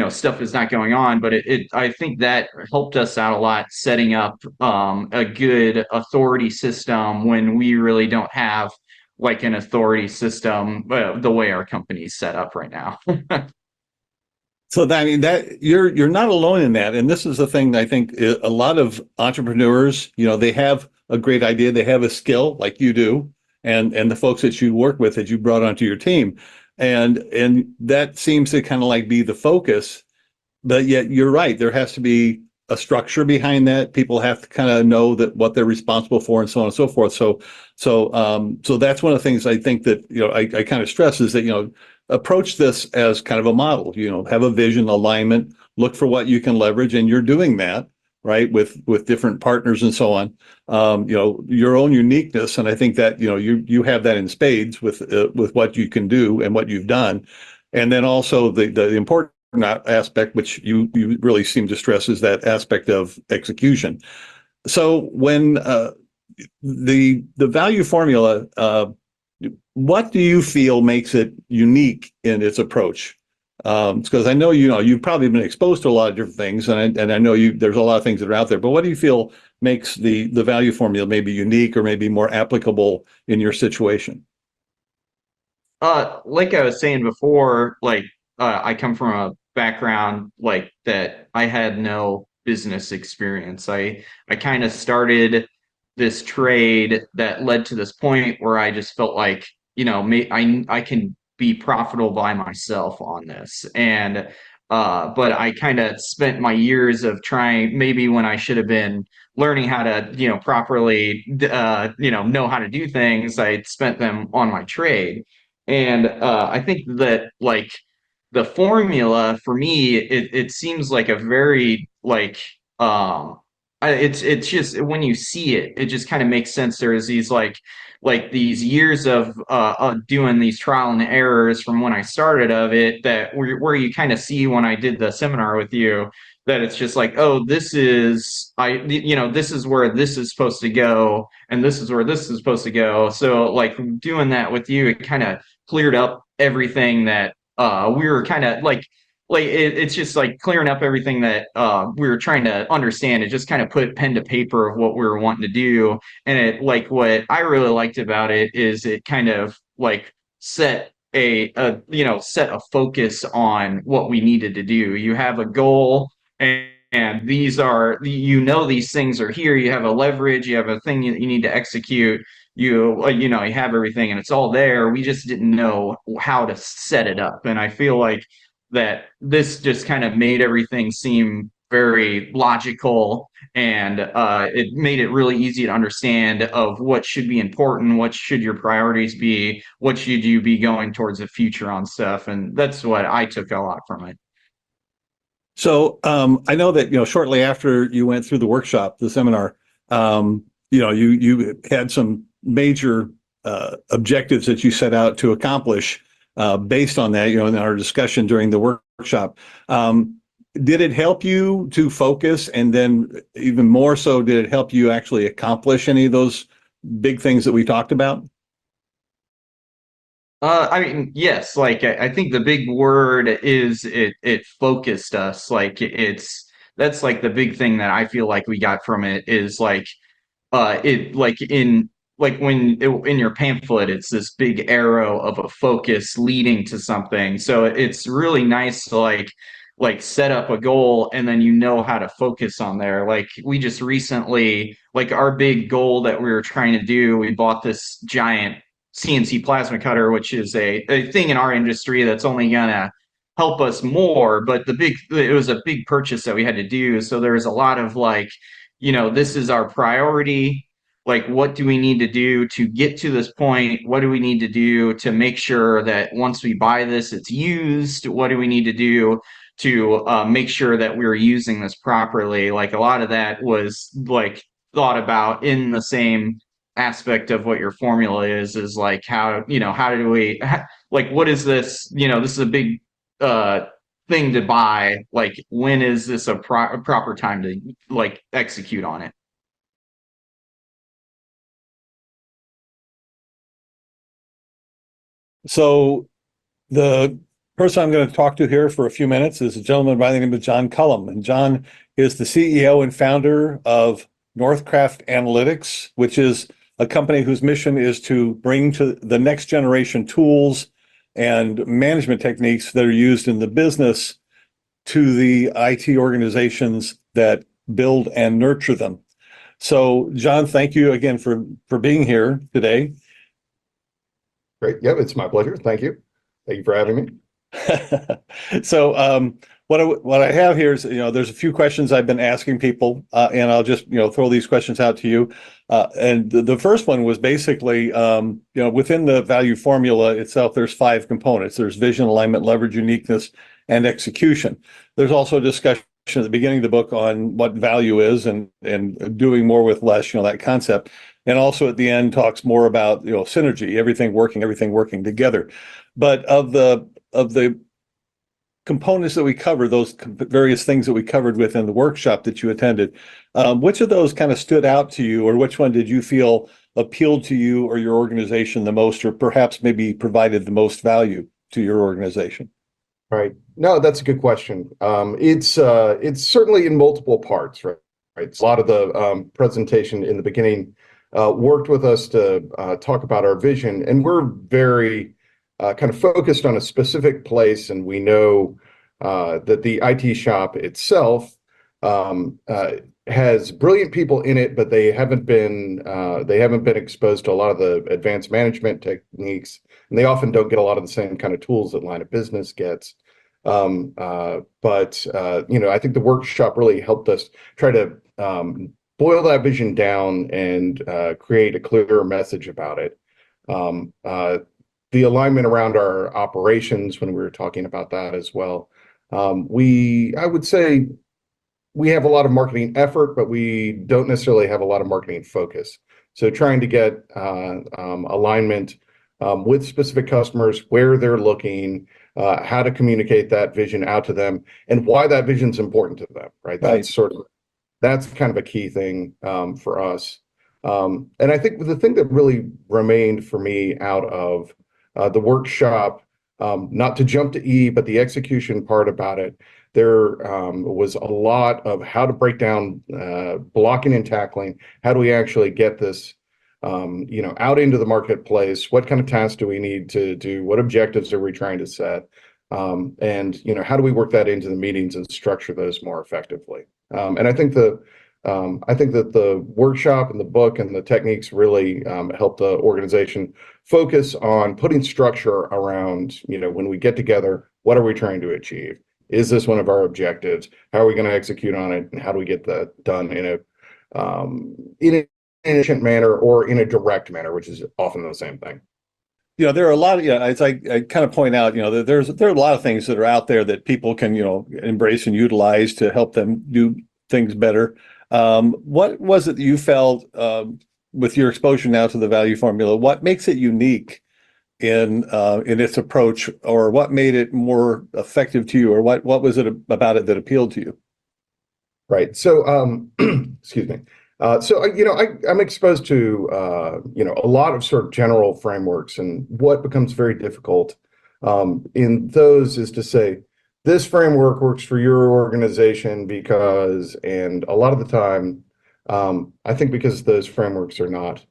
stuff is not going on. But I think that helped us out a lot, setting up a good authority system when we really don't have like an authority system the way our company is set up right now. So that, I mean, that you're not alone in that. And this is the thing I think a lot of entrepreneurs, they have a great idea, they have a skill like you do, and the folks that you work with that you brought onto your team. And that seems to kind of like be the focus. But yet you're right, there has to be a structure behind that. People have to kind of know that what they're responsible for and so on and so forth. So that's one of the things I think that, I kind of stress is that, approach this as kind of a model, have a vision, alignment, look for what you can leverage, and you're doing that, right, with different partners and so on. Your own uniqueness, and I think that you have that in spades with what you can do and what you've done, and then also the important aspect, which you really seem to stress, is that aspect of execution. So when the value formula, what do you feel makes it unique in its approach? Because I know you've probably been exposed to a lot of different things, and I know there's a lot of things that are out there. But what do you feel makes the value formula maybe unique or maybe more applicable in your situation? Like I was saying before, like I come from a background like that. I had no business experience. I kind of started this trade that led to this point where I just felt like, I can be profitable by myself on this. And but I kind of spent my years of trying, maybe when I should have been learning how to, properly, know how to do things, I spent them on my trade. And I think that, like, the formula for me, it seems like a very, like, it's just when you see it, it just kind of makes sense. There's these, like these years of doing these trial and errors from when I started of it, that where you kind of see when I did the seminar with you, that it's just like, oh, this is, this is where this is supposed to go, and this is where this is supposed to go. So, like, doing that with you, it kind of cleared up everything that we were kind of like it's just like clearing up everything that we were trying to understand. It just kind of put pen to paper of what we were wanting to do. And it, like, what I really liked about it is it kind of like set set a focus on what we needed to do. You have a goal, and these are, these things are here. You have a leverage, you have a thing you need to execute. You have everything, and it's all there. We just didn't know how to set it up. And I feel like that this just kind of made everything seem very logical, and it made it really easy to understand of what should be important, what should your priorities be, what should you be going towards the future on stuff. And that's what I took a lot from it. So I know that, shortly after you went through the workshop, the seminar, you had some major objectives that you set out to accomplish based on that, in our discussion during the workshop. Did it help you to focus? And then even more so, did it help you actually accomplish any of those big things that we talked about? I mean, yes, like I think the big word is it focused us. Like, that's like the big thing that I feel like we got from it is like it, like, in your pamphlet, it's this big arrow of a focus leading to something. So it's really nice to like set up a goal, and then how to focus on there. Like, we just recently, like, our big goal that we were trying to do, we bought this giant CNC plasma cutter, which is a thing in our industry that's only gonna help us more. But it was a big purchase that we had to do. So there was a lot of, like, this is our priority. Like, what do we need to do to get to this point? What do we need to do to make sure that once we buy this, it's used? What do we need to do to make sure that we're using this properly? Like, a lot of that was, like, thought about in the same aspect of what your formula is like, how do we, like, what is this? This is a big thing to buy. Like, when is this a proper time to, like, execute on it? So the person I'm going to talk to here for a few minutes is a gentleman by the name of John Cullum. And John is the CEO and founder of Northcraft Analytics, which is a company whose mission is to bring to the next generation tools and management techniques that are used in the business to the IT organizations that build and nurture them. So, John, thank you again for being here today. Great. Yep, it's my pleasure. Thank you. Thank you for having me. So, what I have here is, there's a few questions I've been asking people, and I'll just, throw these questions out to you. And the first one was basically, within the value formula itself, there's 5 components. There's vision, alignment, leverage, uniqueness, and execution. There's also a discussion at the beginning of the book on what value is and doing more with less, that concept. And also at the end talks more about, synergy, everything working together. But of the components that we cover, those various things that we covered within the workshop that you attended, which of those kind of stood out to you, or which one did you feel appealed to you or your organization the most, or perhaps maybe provided the most value to your organization? Right. No, that's a good question. It's certainly in multiple parts, right? Right. A lot of the presentation in the beginning worked with us to talk about our vision, and we're very kind of focused on a specific place, and we know that the IT shop itself has brilliant people in it, but they haven't been exposed to a lot of the advanced management techniques, and they often don't get a lot of the same kind of tools that line of business gets. But I think the workshop really helped us try to boil that vision down and create a clearer message about it. The alignment around our operations when we were talking about that as well. I would say we have a lot of marketing effort, but we don't necessarily have a lot of marketing focus. So trying to get alignment with specific customers, where they're looking, how to communicate that vision out to them, and why that vision is important to them, right? That's kind of a key thing for us. And I think the thing that really remained for me out of the workshop, not to jump to E, but the execution part about it, there was a lot of how to break down blocking and tackling. How do we actually get this out into the marketplace? What kind of tasks do we need to do? What objectives are we trying to set? And how do we work that into the meetings and structure those more effectively? And I think that the workshop and the book and the techniques really help the organization focus on putting structure around, when we get together, what are we trying to achieve? Is this one of our objectives? How are we going to execute on it? And how do we get that done in an efficient manner or in a direct manner, which is often the same thing? There are a lot of, as I kind of point out, that there are a lot of things that are out there that people can, embrace and utilize to help them do things better. What was it that you felt with your exposure now to the value formula? What makes it unique in its approach, or what made it more effective to you, or what was it about it that appealed to you? Right. So, excuse me. I'm exposed to a lot of sort of general frameworks, and what becomes very difficult in those is to say this framework works for your organization because, and a lot of the time, I think because those frameworks are not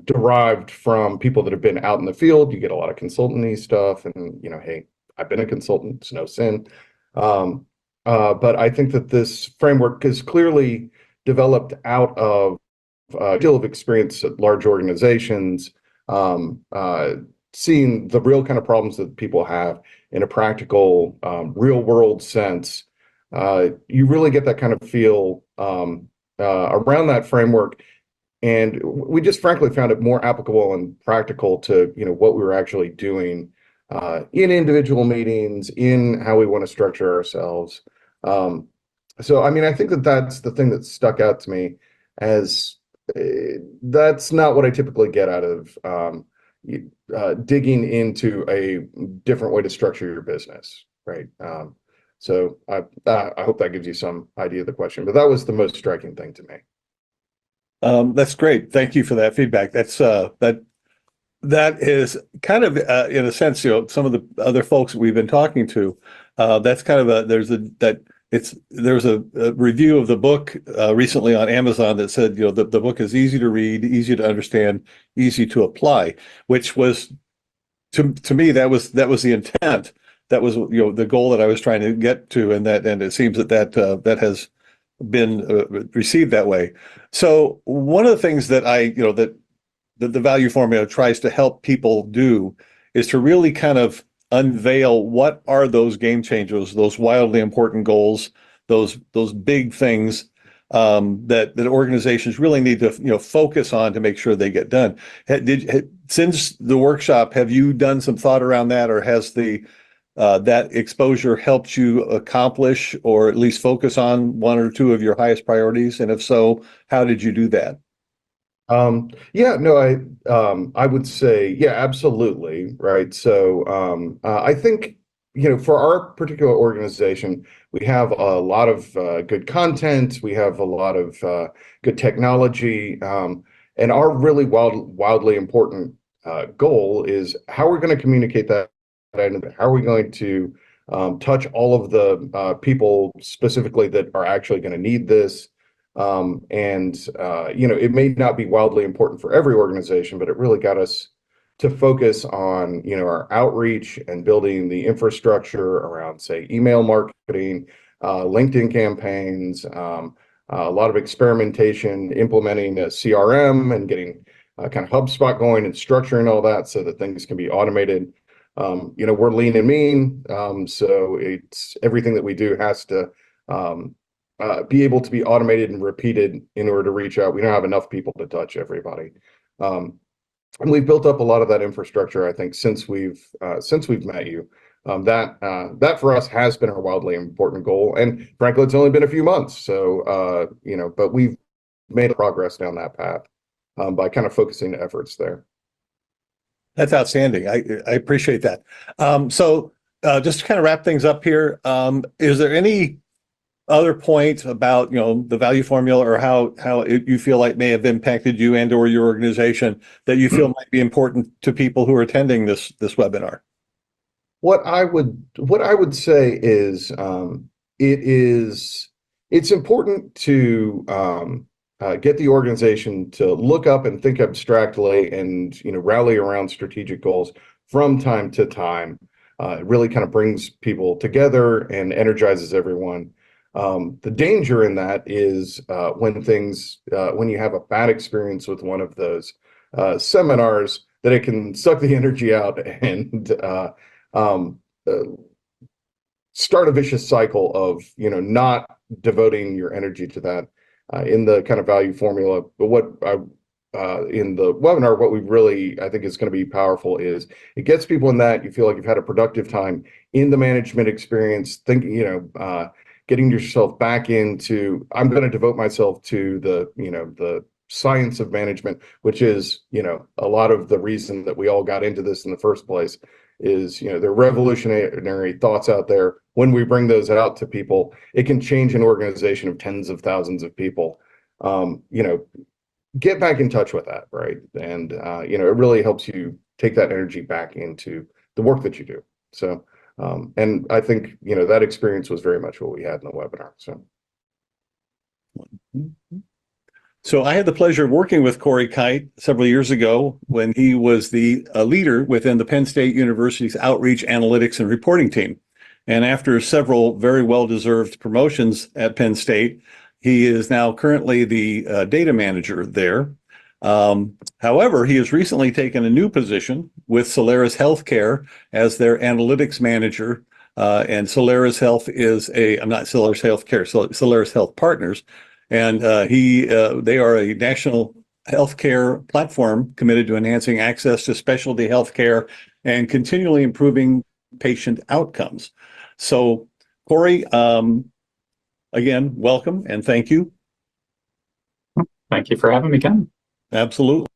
derived from people that have been out in the field, you get a lot of consultancy stuff, and hey, I've been a consultant, it's no sin. But I think that this framework is clearly developed out of a deal of experience at large organizations, seeing the real kind of problems that people have in a practical, real world sense. You really get that kind of feel around that framework. And we just frankly found it more applicable and practical to what we were actually doing in individual meetings, in how we want to structure ourselves. So, I think that's the thing that stuck out to me, as that's not what I typically get out of digging into a different way to structure your business, right? So I hope that gives you some idea of the question, but that was the most striking thing to me. That's great. Thank you for that feedback. That is kind of in a sense, some of the other folks that we've been talking to. That's kind of there's a review of the book recently on Amazon that said the book is easy to read, easy to understand, easy to apply, which was to me that was the intent. That was the goal that I was trying to get to, and it seems that has been received that way. So one of the things that that the value formula tries to help people do is to really kind of unveil what are those game changers, those wildly important goals, those big things that organizations really need to focus on to make sure they get done. Since the workshop, have you done some thought around that, or has that exposure helped you accomplish or at least focus on one or two of your highest priorities? And if so, how did you do that? I would say, yeah, absolutely. Right. So, I think, for our particular organization, we have a lot of good content. We have a lot of good technology. And our really wildly important goal is how we're going to communicate that, and how are we going to touch all of the people specifically that are actually going to need this. It may not be wildly important for every organization, but it really got us to focus on, our outreach and building the infrastructure around, say, email marketing, LinkedIn campaigns, a lot of experimentation, implementing a CRM and getting kind of HubSpot going and structuring all that so that things can be automated. We're lean and mean, so it's everything that we do has to be able to be automated and repeated in order to reach out. We don't have enough people to touch everybody. And we've built up a lot of that infrastructure, I think, since we've met you. That for us has been a wildly important goal. And frankly, it's only been a few months. So, but we've made progress down that path by kind of focusing efforts there. That's outstanding. I appreciate that. So just to kind of wrap things up here, is there any other point about the value formula or how you feel like may have impacted you and or your organization that you feel might be important to people who are attending this webinar? What I would say is it's important to get the organization to look up and think abstractly and rally around strategic goals from time to time. It really kind of brings people together and energizes everyone. The danger in that is when you have a bad experience with one of those seminars, that it can suck the energy out and start a vicious cycle of not devoting your energy to that. In the kind of value formula, but in the webinar, what we really, I think, is going to be powerful is it gets people in that you feel like you've had a productive time in the management experience, thinking, getting yourself back into, I'm going to devote myself to the science of management, which is, a lot of the reason that we all got into this in the first place is, there are revolutionary thoughts out there. When we bring those out to people, it can change an organization of tens of thousands of people. Get back in touch with that, right? And, it really helps you take that energy back into the work that you do. So, and I think, that experience was very much what we had in the webinar. So I had the pleasure of working with Corey Kite several years ago when he was the leader within the Penn State University's outreach, analytics, and reporting team. And after several very well-deserved promotions at Penn State, he is now currently the data manager there. However, he has recently taken a new position with Solaris Healthcare as their analytics manager. And Solaris Health is not Solaris Healthcare, Solaris Health Partners. And they are a national healthcare platform committed to enhancing access to specialty healthcare and continually improving patient outcomes. So, Corey, again, welcome and thank you. Thank you for having me, Ken. Absolutely.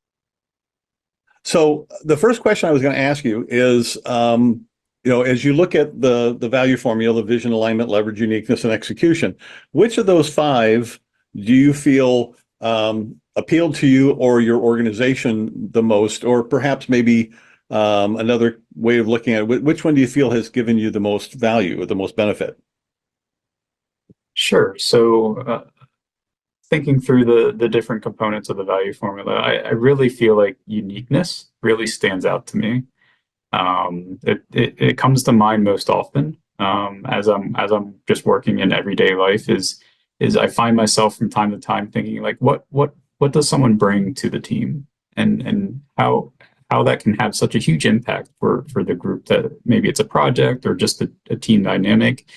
So the first question I was going to ask you is, as you look at the value formula, vision, alignment, leverage, uniqueness, and execution, which of those five do you feel appealed to you or your organization the most, or perhaps maybe another way of looking at it, which one do you feel has given you the most value or the most benefit? Sure. So thinking through the different components of the value formula, I really feel like uniqueness really stands out to me. It comes to mind most often as I'm just working in everyday life is I find myself from time to time thinking like what does someone bring to the team and how that can have such a huge impact for the group, that maybe it's a project or just a team dynamic.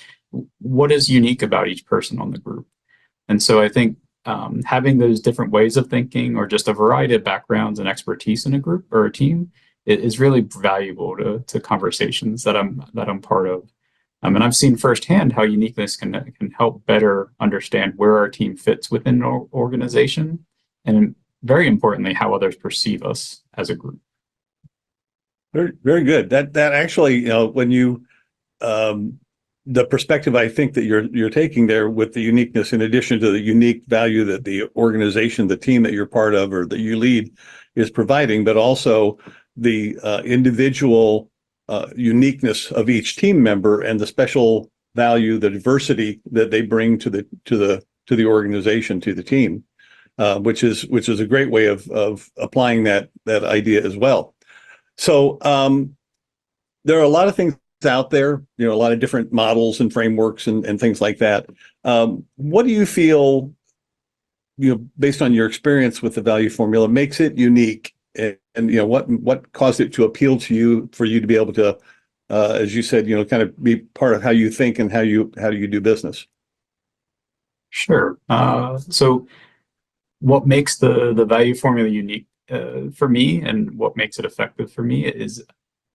What is unique about each person on the group? And so I think having those different ways of thinking or just a variety of backgrounds and expertise in a group or a team is really valuable to conversations that I'm part of. And I've seen firsthand how uniqueness can help better understand where our team fits within an organization, and very importantly, how others perceive us as a group. Very, very good. That actually, when you the perspective I think that you're taking there with the uniqueness, in addition to the unique value that the organization, the team that you're part of or that you lead is providing, but also the individual uniqueness of each team member and the special value, the diversity that they bring to the organization, to the team, which is a great way of applying that idea as well. So there are a lot of things out there, a lot of different models and frameworks and things like that. What do you feel, based on your experience with the value formula, makes it unique? And what caused it to appeal to you, for you to be able to, as you said, kind of be part of how you think and how do you do business? Sure. So what makes the value formula unique for me, and what makes it effective for me, is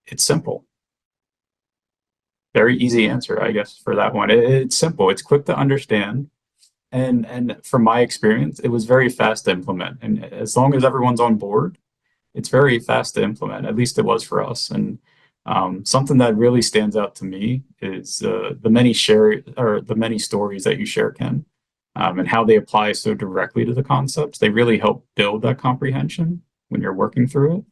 it's simple. Very easy answer, I guess, for that one. It's simple. It's quick to understand. And from my experience, it was very fast to implement. And as long as everyone's on board, it's very fast to implement. At least it was for us. And something that really stands out to me is the many stories that you share, Ken, and how they apply so directly to the concepts. They really help build that comprehension when you're working through it.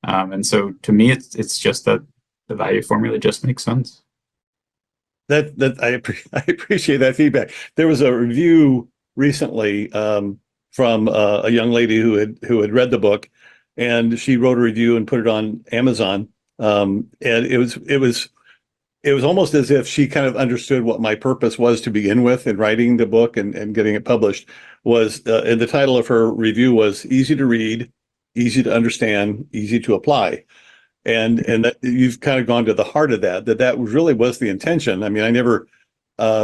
And so to me, it's just that the value formula just makes sense. I appreciate that feedback. There was a review recently from a young lady who had read the book, and she wrote a review and put it on Amazon. And it was almost as if she kind of understood what my purpose was to begin with in writing the book and getting it published. And the title of her review was "Easy to Read, Easy to Understand, Easy to Apply." And that you've kind of gone to the heart of that really was the intention. I mean, I never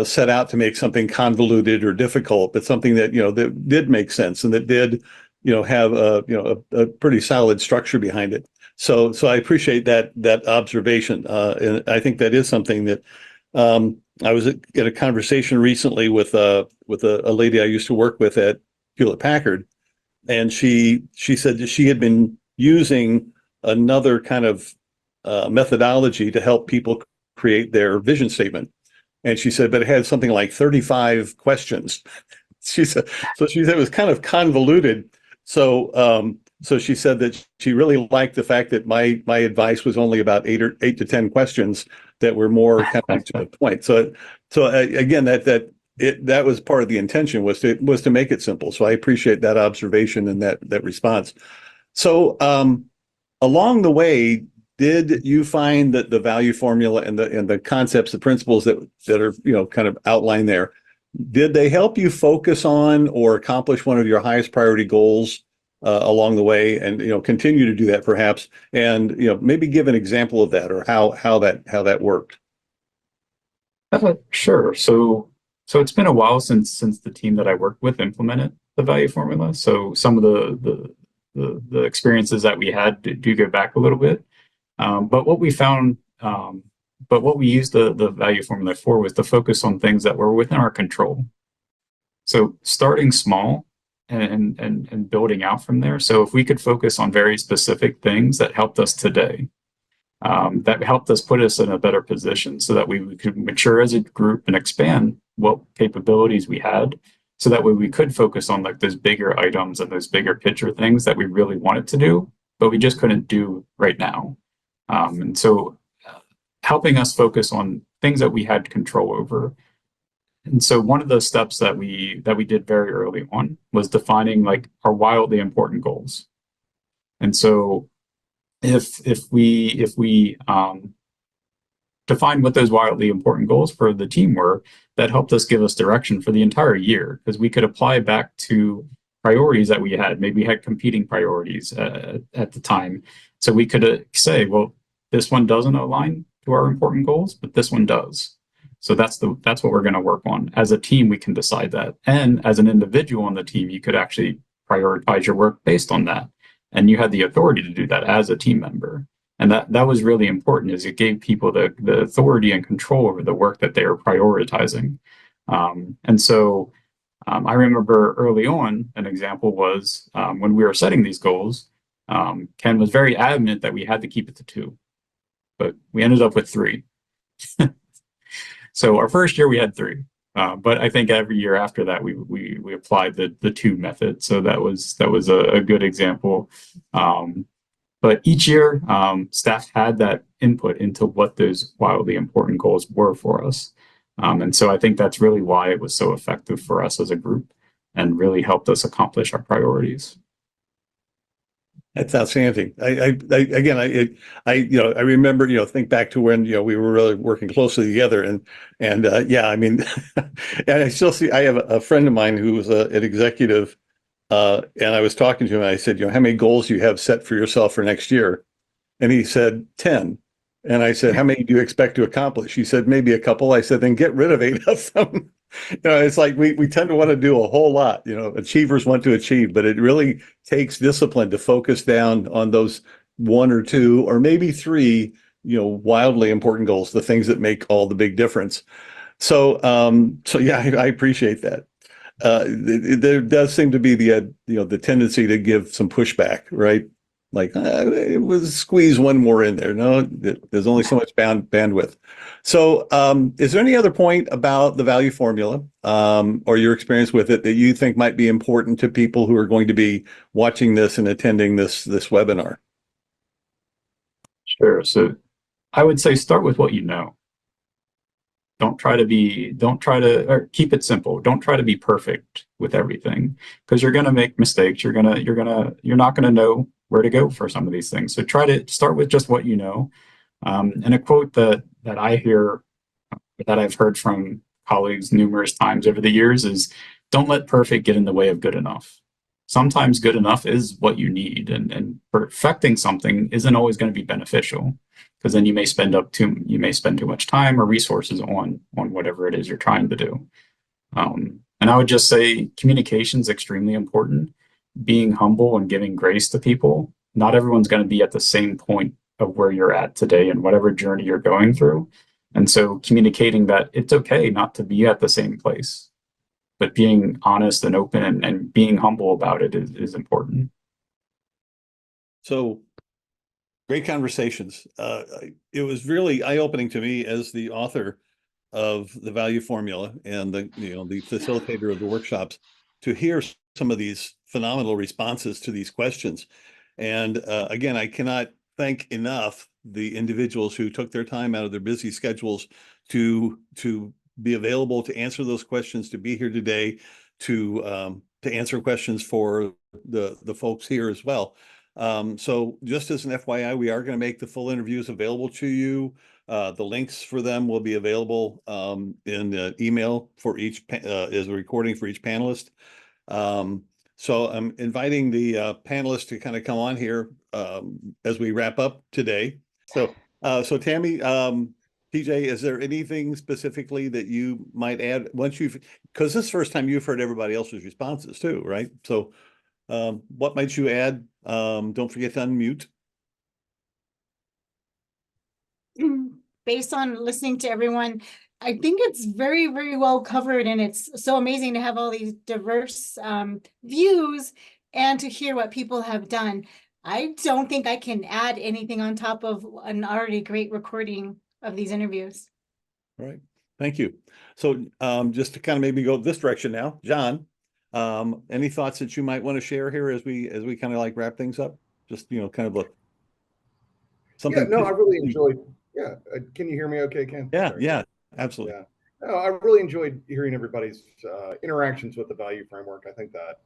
set out to make something convoluted or difficult, but something that that did make sense and that did have a pretty solid structure behind it. So I appreciate that observation, and I think that is something that I was at a conversation recently with a lady I used to work with at Hewlett Packard, and she said that she had been using another kind of methodology to help people create their vision statement. And she said, but it had something like 35 questions. She said it was kind of convoluted. So she said that she really liked the fact that my advice was only about 8 to 10 questions that were more kind of to the point. So again, that was part of the intention, was to make it simple. So I appreciate that observation and that response. So along the way, did you find that the value formula and the concepts, the principles that are kind of outlined there, did they help you focus on or accomplish one of your highest priority goals along the way, and continue to do that perhaps, and maybe give an example of that, or how that worked? Sure. So it's been a while since the team that I worked with implemented the value formula. So some of the experiences that we had do go back a little bit. But what we found, but what we used the value formula for, was to focus on things that were within our control. So starting small and building out from there. So if we could focus on very specific things that helped us today, that helped us put us in a better position, so that we could mature as a group and expand what capabilities we had, so that way we could focus on like those bigger items and those bigger picture things that we really wanted to do, but we just couldn't do right now. And so helping us focus on things that we had control over. And so one of the steps that we did very early on was defining like our wildly important goals. And so if we define what those wildly important goals for the team were, that helped us give us direction for the entire year, because we could apply back to priorities that we had. Maybe we had competing priorities at the time. So we could say, well, this one doesn't align to our important goals, but this one does. So that's what we're going to work on. As a team, we can decide that. And as an individual on the team, you could actually prioritize your work based on that. And you had the authority to do that as a team member. And that was really important, is it gave people the authority and control over the work that they are prioritizing. And so I remember early on, an example was when we were setting these goals, Ken was very adamant that we had to keep it to 2, but we ended up with 3. So our first year we had 3, but I think every year after that we applied the 2 method. So that was a good example. But each year, staff had that input into what those wildly important goals were for us. And so I think that's really why it was so effective for us as a group, and really helped us accomplish our priorities. That's outstanding. I remember, think back to when, we were really working closely together and yeah, I mean, and I still see, I have a friend of mine who was an executive, and I was talking to him and I said, how many goals do you have set for yourself for next year? And he said 10. And I said, how many do you expect to accomplish? He said, maybe a couple. I said, then get rid of 8 of them. It's like we tend to want to do a whole lot. Achievers want to achieve, but it really takes discipline to focus down on those 1 or 2 or maybe 3, wildly important goals, the things that make all the big difference. So yeah, I appreciate that. There does seem to be the tendency to give some pushback, right? Like it was squeeze one more in there. No, there's only so much bandwidth. So, is there any other point about the value formula, or your experience with it that you think might be important to people who are going to be watching this and attending this webinar? Sure. So I would say start with what you know. Don't try to, or keep it simple. Don't try to be perfect with everything, because you're going to make mistakes. You're not going to know where to go for some of these things. So try to start with just what you know. And a quote that I hear, that I've heard from colleagues numerous times over the years is, don't let perfect get in the way of good enough. Sometimes good enough is what you need, and perfecting something isn't always going to be beneficial, because then you may spend too much time or resources on whatever it is you're trying to do. And I would just say communication is extremely important. Being humble and giving grace to people. Not everyone's going to be at the same point of where you're at today and whatever journey you're going through. And so communicating that it's okay not to be at the same place, but being honest and open and being humble about it is important. So great conversations. It was really eye-opening to me as the author of the value formula and the facilitator of the workshops to hear some of these phenomenal responses to these questions. And again, I cannot thank enough the individuals who took their time out of their busy schedules to be available to answer those questions, to be here today, to answer questions for the folks here as well. So just as an FYI, we are going to make the full interviews available to you. The links for them will be available in the email for each as a recording for each panelist. So I'm inviting the panelists to kind of come on here as we wrap up today. So Tammy, PJ, is there anything specifically that you might add because this is the first time you've heard everybody else's responses too, right? So what might you add? Don't forget to unmute. Based on listening to everyone, I think it's very, very well covered, and it's so amazing to have all these diverse views and to hear what people have done. I don't think I can add anything on top of an already great recording of these interviews. All right, thank you. So just to kind of maybe go this direction now, John, any thoughts that you might want to share here as we kind of like wrap things up? Just kind of something. Yeah, no, I really enjoyed. Yeah, can you hear me? Okay, Ken? Yeah, Sorry. yeah, absolutely. Yeah, no, I really enjoyed hearing everybody's interactions with the value framework. I think that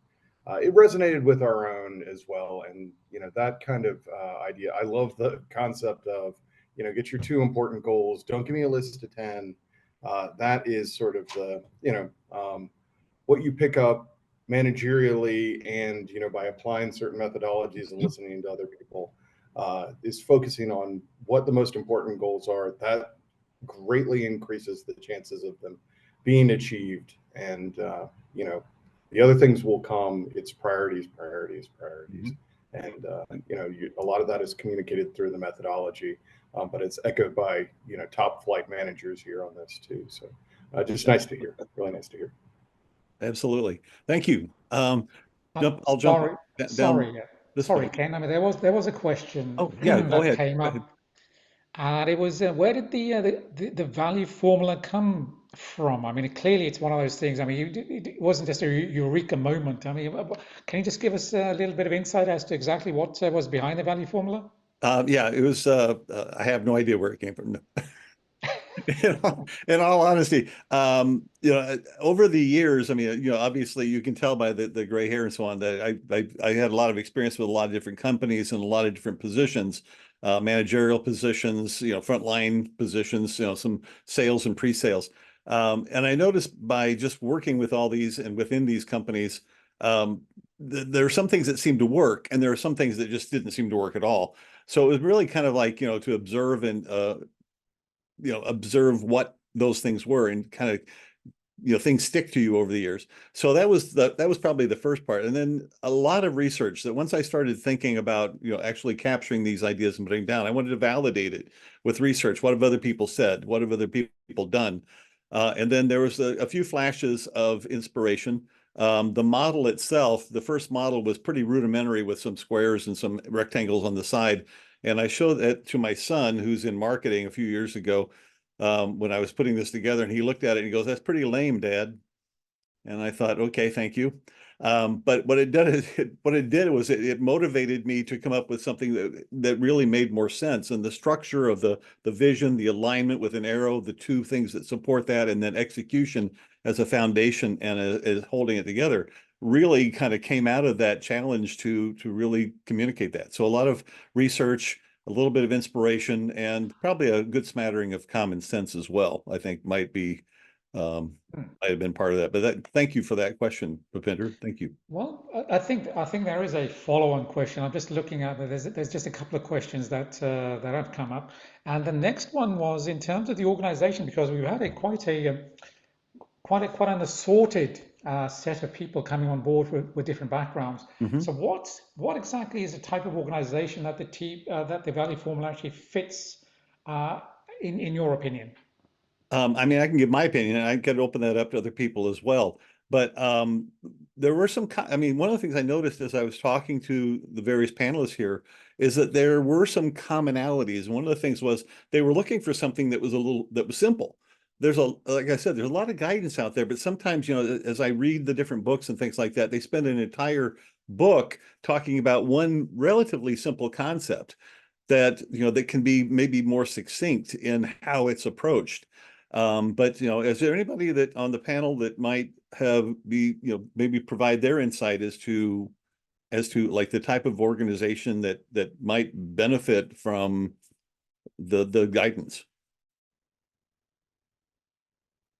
it resonated with our own as well, and that kind of idea. I love the concept of get your 2 important goals. Don't give me a list of 10. That is sort of the what you pick up managerially, and by applying certain methodologies and listening to other people. Is focusing on what the most important goals are. That greatly increases the chances of them being achieved. And, the other things will come. It's priorities. Mm-hmm. And, a lot of that is communicated through the methodology, but it's echoed by, top flight managers here on this too. So just nice to hear. Really nice to hear. Absolutely. Thank you. I'll jump down. Sorry, Ken. I mean, there was a question that came up, and it was where did the value formula come from? I mean, clearly it's one of those things. I mean, it wasn't just a eureka moment. I mean, can you just give us a little bit of insight as to exactly what was behind the value formula? Yeah, it was. I have no idea where it came from. In all honesty, over the years, I mean, obviously you can tell by the gray hair and so on that I had a lot of experience with a lot of different companies and a lot of different positions, managerial positions, frontline positions, some sales and pre-sales. And I noticed by just working with all these and within these companies, there are some things that seem to work, and there are some things that just didn't seem to work at all. So it was really kind of like, to observe and observe what those things were and kind of things stick to you over the years. So that was probably the first part. And then a lot of research that once I started thinking about actually capturing these ideas and putting down, I wanted to validate it with research. What have other people said? What have other people done? And then there was a few flashes of inspiration. The model itself, the first model was pretty rudimentary with some squares and some rectangles on the side. And I showed that to my son, who's in marketing, a few years ago, when I was putting this together, and he looked at it and he goes, "That's pretty lame, Dad." And I thought, okay, thank you. But what it did was it motivated me to come up with something that really made more sense. And the structure of the vision, the alignment with an arrow, the two things that support that, and then execution as a foundation and as holding it together, really kind of came out of that challenge to really communicate that. So a lot of research, a little bit of inspiration, and probably a good smattering of common sense as well, I think might have been part of that. But thank you for that question, Bhupinder. Thank you. Well, I think there is a follow-on question. I'm just looking at there's just a couple of questions that have come up, and the next one was in terms of the organization, because we've had quite an assorted set of people coming on board with different backgrounds. Mm-hmm. So what exactly is the type of organization that the value formula actually fits in your opinion? I mean, I can give my opinion, and I can open that up to other people as well. But there were one of the things I noticed as I was talking to the various panelists here is that there were some commonalities. One of the things was they were looking for something that was simple. Like I said, there's a lot of guidance out there, but sometimes, as I read the different books and things like that, they spend an entire book talking about one relatively simple concept that can be maybe more succinct in how it's approached. But is there anybody that on the panel that might maybe provide their insight as to like the type of organization that might benefit from the guidance?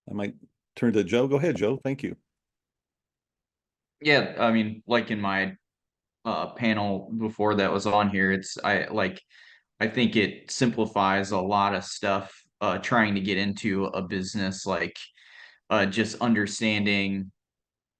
I might turn to Joe. Go ahead, Joe. Thank you. Yeah, I mean, like in my panel before that was on here, I think it simplifies a lot of stuff trying to get into a business, like just understanding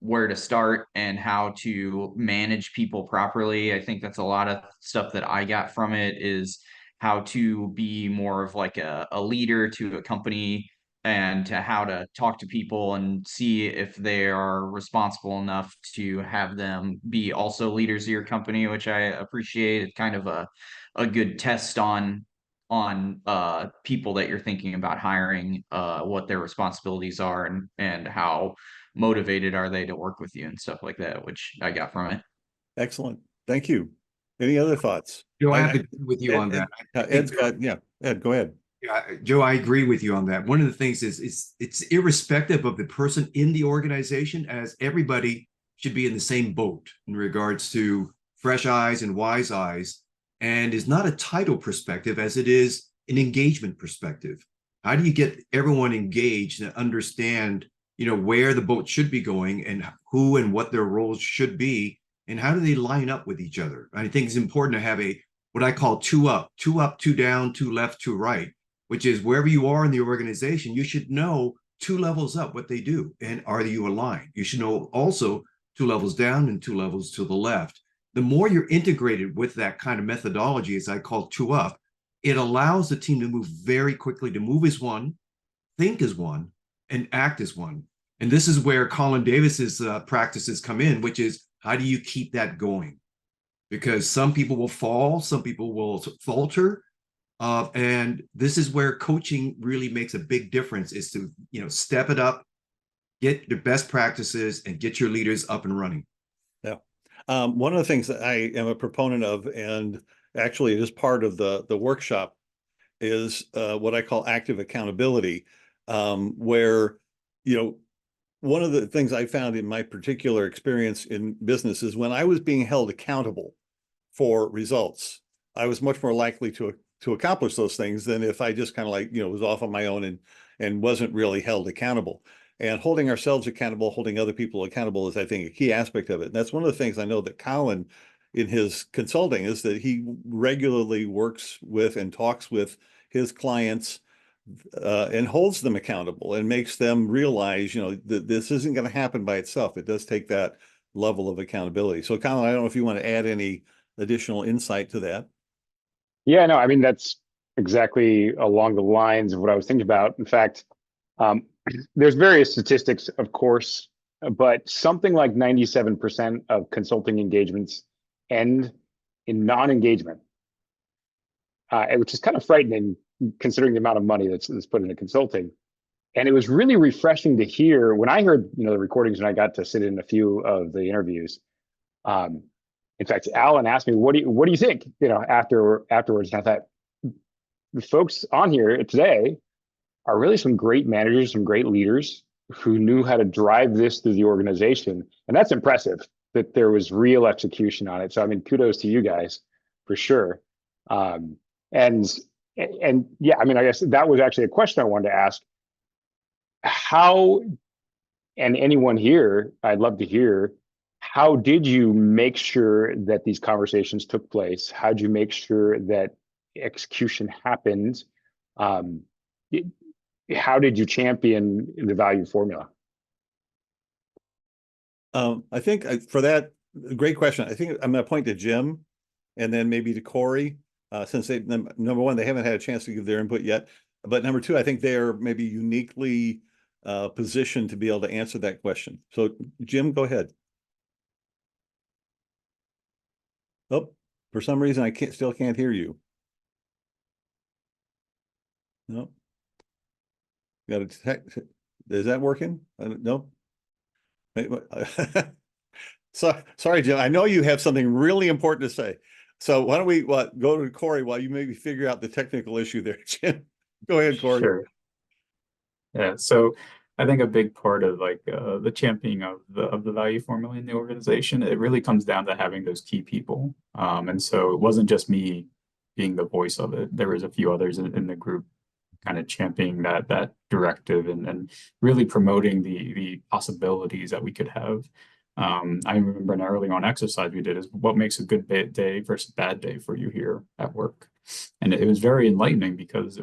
where to start and how to manage people properly. I think that's a lot of stuff that I got from it, is how to be more of like a leader to a company, and to how to talk to people and see if they are responsible enough to have them be also leaders of your company, which I appreciate. It's kind of a good test on people that you're thinking about hiring, what their responsibilities are, and how motivated are they to work with you and stuff like that, which I got from it. Excellent. Thank you. Any other thoughts? Joe, I have to agree with you on that. Ed's got, yeah, Ed, go ahead. Yeah, Joe, I agree with you on that. One of the things is it's irrespective of the person in the organization, as everybody should be in the same boat in regards to fresh eyes and wise eyes, and is not a title perspective as it is an engagement perspective. How do you get everyone engaged and understand, where the boat should be going and who and what their roles should be, and how do they line up with each other? I think it's important to have what I call two up, two down, two left, two right, which is wherever you are in the organization, you should know two levels up what they do, and are you aligned? You should know also two levels down and two levels to the left. The more you're integrated with that kind of methodology, as I call two up, it allows the team to move very quickly, to move as one, think as one, and act as one. And this is where Colin Davis's practices come in, which is how do you keep that going? Because some people will fall, some people will falter. And this is where coaching really makes a big difference, is to, step it up, get the best practices, and get your leaders up and running. Yeah. One of the things that I am a proponent of, and actually it is part of the workshop, is what I call active accountability, where, you know, one of the things I found in my particular experience in business is when I was being held accountable for results, I was much more likely to accomplish those things than if I just kind of like, you know, was off on my own and wasn't really held accountable. And holding ourselves accountable, holding other people accountable is, I think, a key aspect of it. And that's one of the things I know that Colin, in his consulting, is that he regularly works with and talks with his clients and holds them accountable and makes them realize, you know, that this isn't going to happen by itself. It does take that level of accountability. So, Colin, I don't know if you want to add any additional insight to that. Yeah, no, I mean, that's exactly along the lines of what I was thinking about. In fact, there's various statistics, of course, but something like 97% of consulting engagements end in non-engagement, which is kind of frightening considering the amount of money that's put into consulting. And it was really refreshing to hear when I heard, you know, the recordings when I got to sit in a few of the interviews. In fact, Alan asked me, "What do you think?" You know, afterwards, and I thought the folks on here today are really some great managers, some great leaders who knew how to drive this through the organization, and that's impressive that there was real execution on it. So, I mean, kudos to you guys for sure. And yeah, I mean, I guess that was actually a question I wanted to ask. How, and anyone here, I'd love to hear, how did you make sure that these conversations took place? How did you make sure that execution happened? How did you champion the value formula? I think for that, great question. I think I'm going to point to Jim and then maybe to Corey, since they, number one, they haven't had a chance to give their input yet. But number two, I think they're maybe uniquely positioned to be able to answer that question. So Jim, go ahead. Oh, for some reason, I still can't hear you. No. Got to detect. Is that working? No. So sorry, Jim. I know you have something really important to say. So why don't we go to Corey while you maybe figure out the technical issue there, Jim? Go ahead, Corey. Sure. Yeah. So I think a big part of like the championing of the value formula in the organization, it really comes down to having those key people. And so it wasn't just me being the voice of it. There was a few others in the group kind of championing that directive and really promoting the possibilities that we could have. I remember an early on exercise we did is what makes a good day versus bad day for you here at work. And it was very enlightening because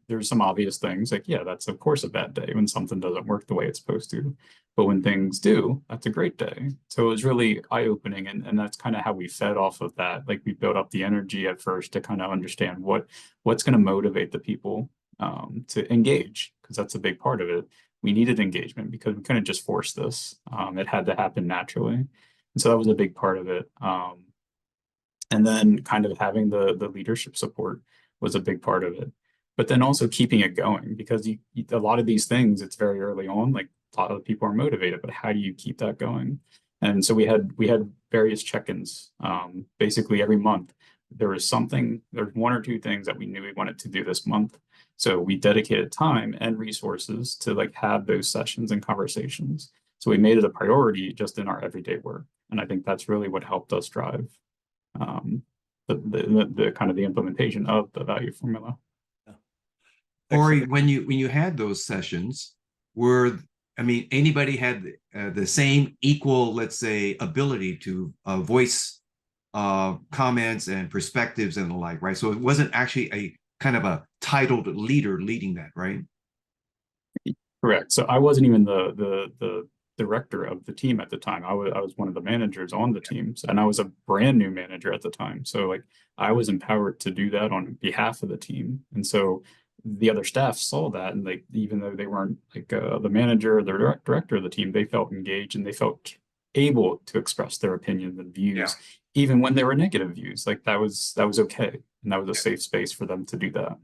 there's some obvious things like, yeah, that's of course a bad day when something doesn't work the way it's supposed to. But when things do, that's a great day. So it was really eye-opening. And that's kind of how we fed off of that. Like we built up the energy at first to kind of understand what's going to motivate the people to engage, because that's a big part of it. We needed engagement because we couldn't just force this. It had to happen naturally. And so that was a big part of it. And then kind of having the leadership support was a big part of it. But then also keeping it going, because a lot of these things, it's very early on, like a lot of people are motivated, but how do you keep that going? And so we had various check-ins. Basically every month, there's one or two things that we knew we wanted to do this month. So we dedicated time and resources to like have those sessions and conversations. So we made it a priority just in our everyday work. And I think that's really what helped us drive the kind of the implementation of the value formula. Corey, when you had those sessions, anybody had the same equal, let's say, ability to voice comments and perspectives and the like, right? So it wasn't actually a kind of a titled leader leading that, right? Correct. So I wasn't even the director of the team at the time. I was one of the managers on the teams, and I was a brand new manager at the time. So like I was empowered to do that on behalf of the team. And so the other staff saw that, and like even though they weren't like the manager or the director of the team, they felt engaged and they felt able to express their opinions and views, even when there were negative views. Like that was okay, and that was a safe space for them to do that.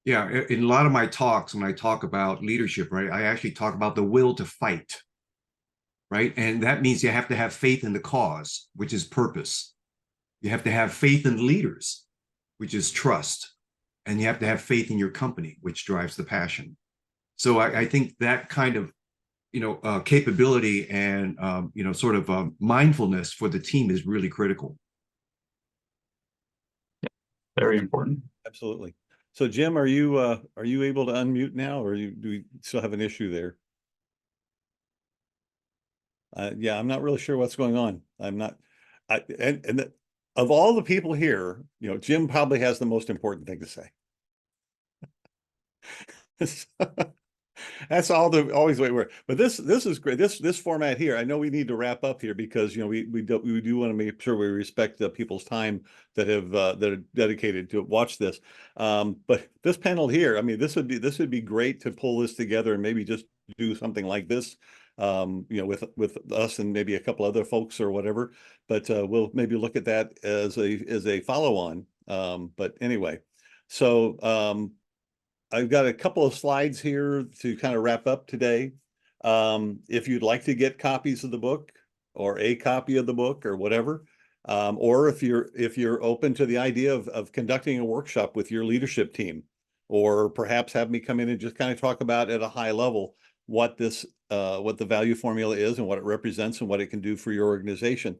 Yeah, in a lot of my talks, when I talk about leadership, right, I actually talk about the will to fight, right? And that means you have to have faith in the cause, which is purpose. You have to have faith in leaders, which is trust. and you have to have faith in your company, which drives the passion. So I think that kind of capability and sort of mindfulness for the team is really critical. Very important. Absolutely. So Jim, are you able to unmute now, or do we still have an issue there? Yeah, I'm not really sure what's going on. I'm not, of all the people here, Jim probably has the most important thing to say. That's always the way we're. But this is great. This format here. I know we need to wrap up here because we do want to make sure we respect the people's time that are dedicated to watch this. But this panel here, I mean, this would be great to pull this together and maybe just do something like this. With us and maybe a couple other folks or whatever. But we'll maybe look at that as a follow on. But anyway, so. I've got a couple of slides here to kind of wrap up today. If you'd like to get copies of the book or a copy of the book or whatever, or if you're open to the idea of conducting a workshop with your leadership team, or perhaps have me come in and just kind of talk about at a high level what the value formula is and what it represents and what it can do for your organization.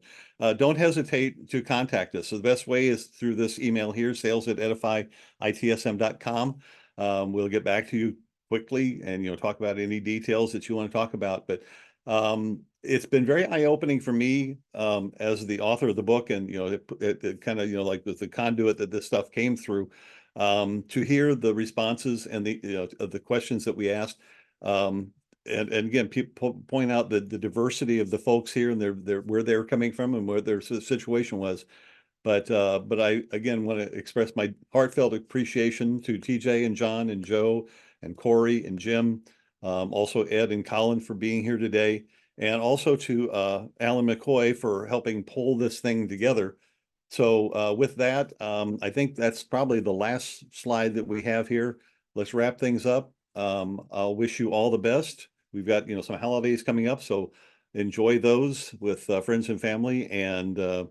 Don't hesitate to contact us. So the best way is through this email here, sales@edifyitsm.com. We'll get back to you quickly and talk about any details that you want to talk about. But it's been very eye-opening for me as the author of the book, and it kind of like the conduit that this stuff came through, to hear the responses and the questions that we asked. And again, people point out the diversity of the folks here and where they're coming from and what their situation was. But I again want to express my heartfelt appreciation to TJ and John and Joe and Corey and Jim, also Ed and Colin for being here today, and also to Alan McCoy for helping pull this thing together. So with that, I think that's probably the last slide that we have here. Let's wrap things up. I'll wish you all the best. We've got some holidays coming up, so enjoy those with friends and family, and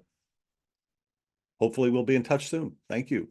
hopefully we'll be in touch soon. Thank you.